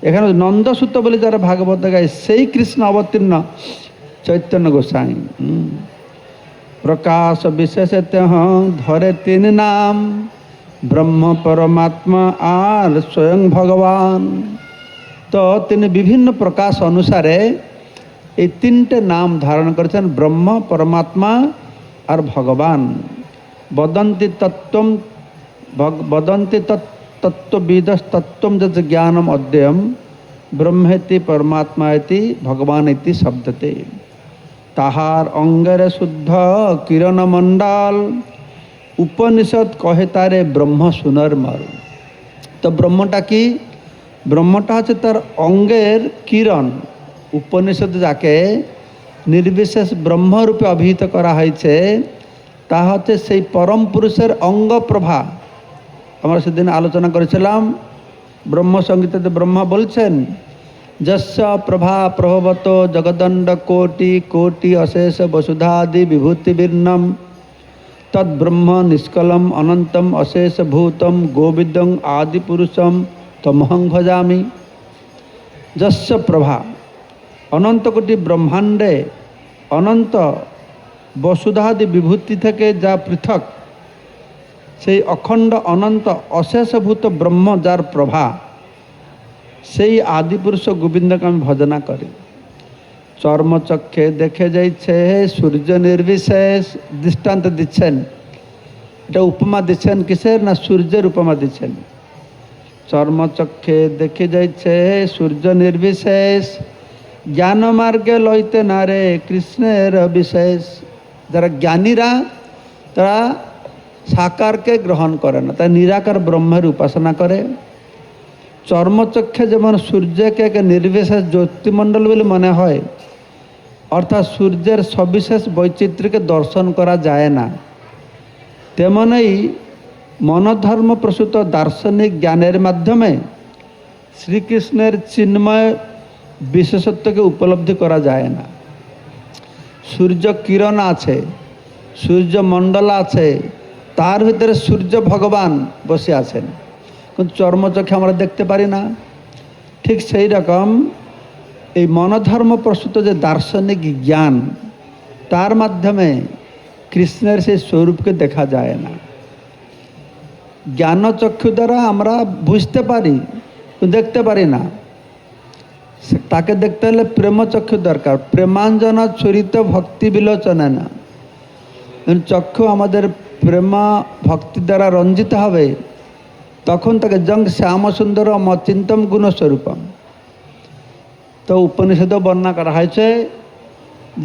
এখানে নন্দসুত বলে যারা ভাগবত গায় সেই কৃষ্ণ অবতীর্ণ চৈতন্য গোসাই। প্রকাশ বিশেষত ধরে তিন নাম, ব্রহ্ম পরমাত্মা আর স্বয়ং ভগবান। তো তিনি বিভিন্ন প্রকাশ অনুসারে এই তিনটে নাম ধারণ করেছেন, ব্রহ্ম, পরমাত্মা আর ভগবান। বদন্তি তত্ত্বম বদন্তি তত্ত্ববিদস্তত্ত্বম যত জ্ঞানম অধ্যয়ম, ব্রহ্মেতি পরমাত্মা ইতি ভগবান ইতি শব্দতে। তাহার অঙ্গের শুদ্ধ কিরণ মণ্ডল, উপনিষদ কহে তারে ব্রহ্ম সুনর মর। তো ব্রহ্মটা কি? ব্রহ্মটা হচ্ছে তার অঙ্গের কিরণ। উপনিষদ যাকে নির্বিশেষ ব্রহ্মরূপে অভিহিত করা হয়েছে, তা হচ্ছে সেই পরম পুরুষের অঙ্গ প্রভা। আমরা সেদিন আলোচনা করেছিলাম, ব্রহ্মসংগীতে ব্রহ্মা বলছেন, যস্য প্রভা প্রভবত জগদণ্ড কোটি কোটি অশেষ বসুধাদি বিভূতিবীর্ণম, তদ্ব্রহ্ম নিষ্কলম অনন্তম অশেষ ভূতম গোবিন্দং আদিপুরুষম তমহং ভজামি। যস্য প্রভা, অনন্ত কোটি ব্রহ্মাণ্ডে অনন্ত বসুধাদি বিভূতি থেকে যা পৃথক, সেই অখণ্ড অনন্ত অশেষভূত ব্রহ্ম যার প্রভা, সেই আদিপুরুষ গোবিন্দকে আমি ভজনা করি। চর্মচক্ষে দেখে যাইছে সূর্য নির্বিশেষ। দৃষ্টান্ত দিচ্ছেন, এটা উপমা দিচ্ছেন কিসের না সূর্যের উপমা দিচ্ছেন। চর্মচক্ষে দেখে যাইছে সূর্য নির্বিশেষ, জ্ঞান মার্গে লইতে না রে কৃষ্ণের বিশেষ। যারা জ্ঞানীরা তারা সাকারকে গ্রহণ করে না, তাই নিরাকার ব্রহ্মের উপাসনা করে। চর্মচক্ষে যেমন সূর্যকে এক নির্বিশেষ জ্যোতিমণ্ডল বলে মনে হয়, অর্থাৎ সূর্যের সবিশেষ বৈচিত্র্যকে দর্শন করা যায় না, তেমনই মনোধর্ম প্রসূত দার্শনিক জ্ঞানের মাধ্যমে শ্রীকৃষ্ণের চিন্ময় বিশেষত্বকে উপলব্ধি করা যায় না। সূর্য কিরণ আছে, সূর্য মণ্ডল আছে, তার ভিতরে সূর্য ভগবান বসে আছেন, কিন্তু চর্মচক্ষে আমরা দেখতে পারি না। ঠিক সেই রকম এই মনোধর্ম প্রসূত যে দার্শনিক জ্ঞান, তার মাধ্যমে কৃষ্ণের সেই স্বরূপকে দেখা যায় না। জ্ঞানচক্ষু দ্বারা আমরা বুঝতে পারি, দেখতে পারি না। তাকে দেখতে হলে প্রেমচক্ষু দরকার। প্রেমাঞ্জন চরিত ভক্তি বিলোচনা না, চক্ষু আমাদের প্রেমা ভক্তি দ্বারা রঞ্জিত হবে, তখন তাকে জং শ্যাম সুন্দর মচিন্তম গুণস্বরূপম। তো উপনিষদ বর্ণনা করা হয়েছে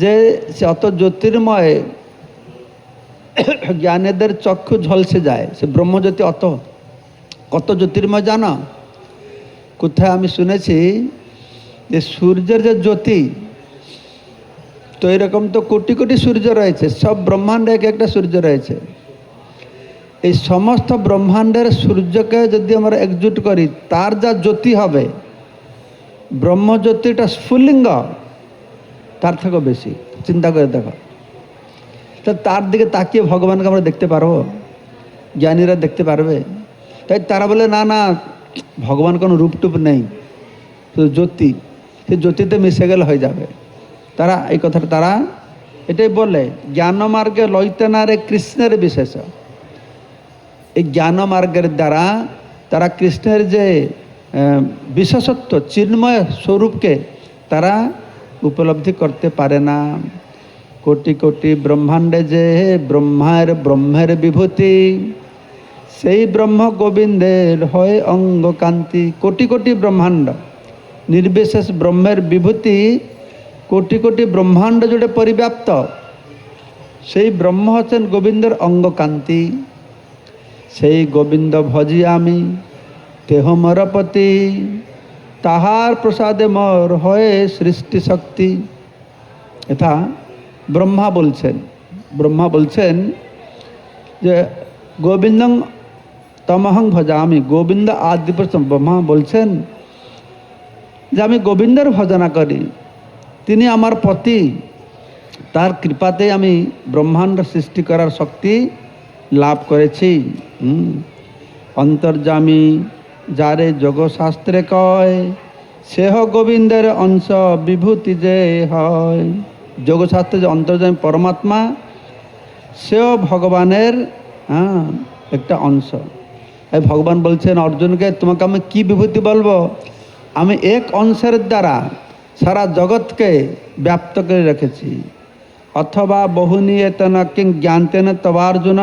যে সে অত জ্যোতির্ময়, জ্ঞানীদের চক্ষু ঝলসে যায়। সে ব্রহ্মজ্যোতি অত কত জ্যোতির্ময় জানো? কোথায় আমি শুনেছি যে সূর্যের যে জ্যোতি, তো এরকম তো কোটি কোটি সূর্য রয়েছে, সব ব্রহ্মাণ্ডে এক একটা সূর্য রয়েছে। এই সমস্ত ব্রহ্মাণ্ডের সূর্যকে যদি আমরা একজুট করি, তার যা জ্যোতি হবে, ব্রহ্মজ্যোতিটা স্ফুলিঙ্গ, তার থেকেও বেশি। চিন্তা করে দেখো, তো তার দিকে তাকিয়ে ভগবানকে আমরা দেখতে পারবো? জ্ঞানীরা দেখতে পারবে? তাই তারা বলে না না, ভগবান কোনো রূপটুপ নেই, শুধু জ্যোতি, সেই জ্যোতিতে মিশে গেলে হয়ে যাবে। তারা এই কথাটা তারা এটাই বলে, জ্ঞান মার্গে লইতে না রে কৃষ্ণের বিশেষ। এই জ্ঞান মার্গের দ্বারা তারা কৃষ্ণের যে বিশেষত্ব, চিন্ময় স্বরূপকে তারা উপলব্ধি করতে পারে না। কোটি কোটি ব্রহ্মাণ্ডে যে ব্রহ্মের বিভূতি, সেই ব্রহ্ম গোবিন্দের হয় অঙ্গ কান্তি। কোটি কোটি ব্রহ্মাণ্ড, নির্বিশেষ ব্রহ্মের বিভূতি, কোটি কোটি ব্রহ্মাণ্ড জুড়ে পরিব্যাপ্ত, সেই ব্রহ্ম হচ্ছেন গোবিন্দের অঙ্গ কান্তি। সেই গোবিন্দ ভজি আমি, তেহ মরপতি, তাহার প্রসাদে মর হয় সৃষ্টি শক্তি। এটা ব্রহ্মা বলছেন যে গোবিন্দং তমহং ভজামি, গোবিন্দ আদি ব্রহ্মা বলছেন যে আমি গোবিন্দের ভজনা করি, তিনি আমার পতি, তার কৃপাতে আমি ব্রহ্মাণ্ড সৃষ্টি করার শক্তি লাভ করেছি। অন্তর্যামী যারে যোগশাস্ত্রে কয়, সেহ গোবিন্দের অংশ বিভূতি যে হয়। যোগশাস্ত্রে যে অন্তর্যামী পরমাত্মা, সেও ভগবানের একটা অংশ। এই ভগবান বলছেন অর্জুনকে, তোমাকে আমি কি বিভূতি বলবো? আমি এক অংশের দ্বারা সারা জগৎকে ব্যাপ্ত করে রেখেছি। অথবা বহুনি এতন কিং জ্ঞানতেন তবার্জুন,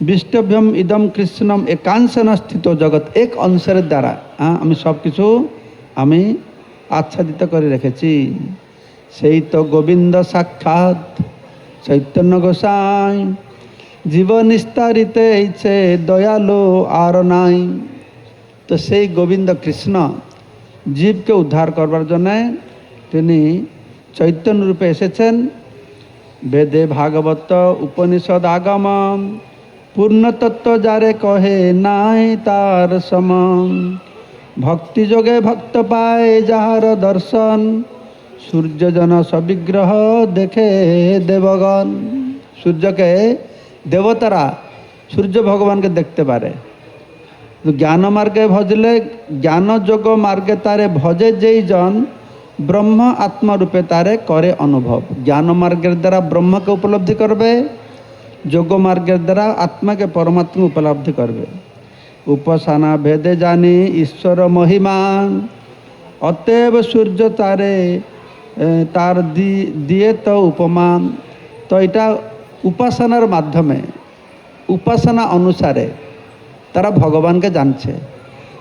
বিষ্টভ্যম ইদম কৃষ্ণম একাংশেন স্থিত জগৎ। এক অংশের দ্বারা আমি সব কিছু আমি আচ্ছাদিত করে রেখেছি। সেই তো গোবিন্দ সাক্ষাৎ চৈতন্য গোসাই, জীব নিস্তারিতে এইছে দয়ালু আর নাই। তো সেই গোবিন্দ কৃষ্ণ জীবকে উদ্ধার করবার জন্যে তিনি চৈতন্য রূপে এসেছেন। বেদে ভাগবত উপনিষদ আগম, পূর্ণতত্ত্ব যারে কহে নাই তার সম। ভক্তি যোগে ভক্ত পায় যাহার দর্শন, সূর্যজন সবিগ্রহ দেখে দেবগণ। সূর্যকে দেবতারা সূর্য ভগবানকে দেখতে পারে। জ্ঞান মার্গে ভজলে, জ্ঞান যোগ মার্গে তারে ভজে যেই জন, ব্রহ্ম আত্মরূপে তারে করে অনুভব। জ্ঞান মার্গের দ্বারা ব্রহ্মকে উপলব্ধি করবে, যোগ মার্গের দ্বারা আত্মাকে পরমাত্মা উপলব্ধি করবে। উপাসনা ভেদে জানি ঈশ্বর মহিমা, অতএব সূর্য তার দিয়ে তো উপমা। তো এটা উপাসনার মাধ্যমে, উপাসনা অনুসারে তারা ভগবানকে জানছে।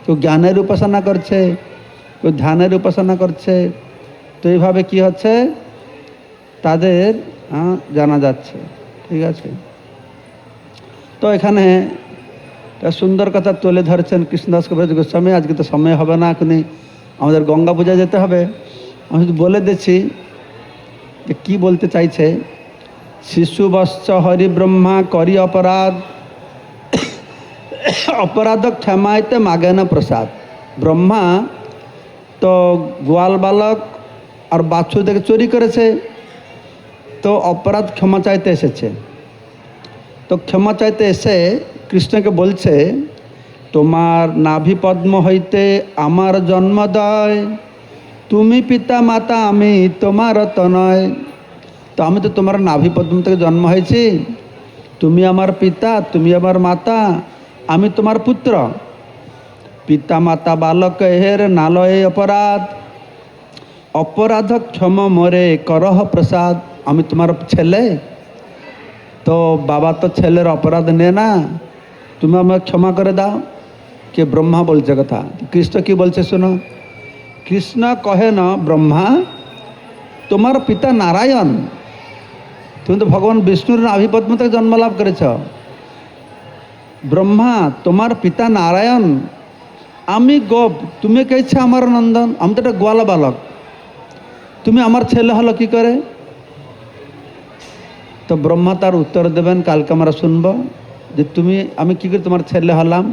কেউ জ্ঞানের উপাসনা করছে, কেউ ধ্যানের উপাসনা করছে। তো এইভাবে কি হচ্ছে, তাদের জানা যাচ্ছে। ঠিক আছে, তো এখানে একটা সুন্দর কথা তুলে ধরেছেন কৃষ্ণদাস কবিরাজ গোস্বামী। আজকে তো সময় হবে না, এখনই আমাদের গঙ্গা পূজা যেতে হবে। আমি শুধু বলে দিচ্ছি যে কী বলতে চাইছে। শিশু বৎস হরি ব্রহ্মা করি অপরাধ, অপরাধ ক্ষমাইতে মাগে না প্রসাদ। ব্রহ্মা তো গোয়াল বালক আর বাছুর দেখে চুরি করেছে, তো অপরাধ ক্ষমা চাইতে এসেছে। তো ক্ষমা চাইতে এসে কৃষ্ণকে বলছে, তোমার নাভি পদ্ম হইতে আমার জন্মদয়, তুমি পিতা মাতা আমি তোমার তনয়। তো আমি তো তোমার নাভি পদ্ম থেকে জন্ম হয়েছি, তুমি আমার পিতা, তুমি আমার মাতা, আমি তোমার পুত্র। পিতা মাতা বালক হের নালয়ে অপরাধ, অপরাধ ক্ষম মরে করহ প্রসাদ। আমি তোমার ছেলে, তো বাবা তো ছেলের অপরাধ নে না, তুমি আমাকে ক্ষমা করে দাও। কে? ব্রহ্মা বলছে কথা। কৃষ্ণ কি বলছে শোনো। কৃষ্ণ কহে না, ব্রহ্মা তোমার পিতা নারায়ণ, তুমি তো ভগবান বিষ্ণুর নাভিপদ্ম থেকে জন্ম লাভ করেছ। ব্রহ্মা তোমার পিতা নারায়ণ, আমি গোপ, তুমি কেছে আমার নন্দন, আমি তো একটা গোয়ালা বালক, তুমি আমার ছেলে হলো কি করে? তো ব্রহ্মা তার উত্তর দেবেন, কালকে আমরা শুনব। যে তুমি, আমি কি করে তোমার ছেলে হলাম?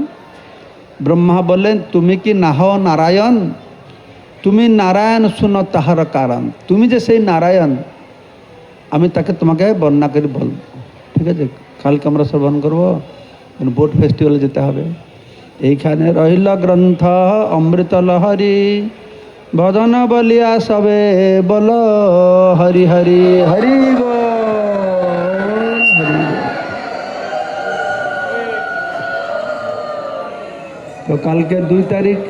ব্রহ্মা বললেন, তুমি কি না হও নারায়ণ? তুমি নারায়ণ শুনো তাহার কারণ। তুমি যে সেই নারায়ণ, আমি তাকে তোমাকে বর্ণনা করে বলব। ঠিক আছে, কালকে আমরা শ্রবণ করবো, বোট ফেস্টিভ্যালে যেতে হবে। এইখানে রহিল গ্রন্থ অমৃত লহরী, ভজন বলিয়া সবে বল হরি হরি হরি বল, হরি বল। তো কালকে 2 তারিখ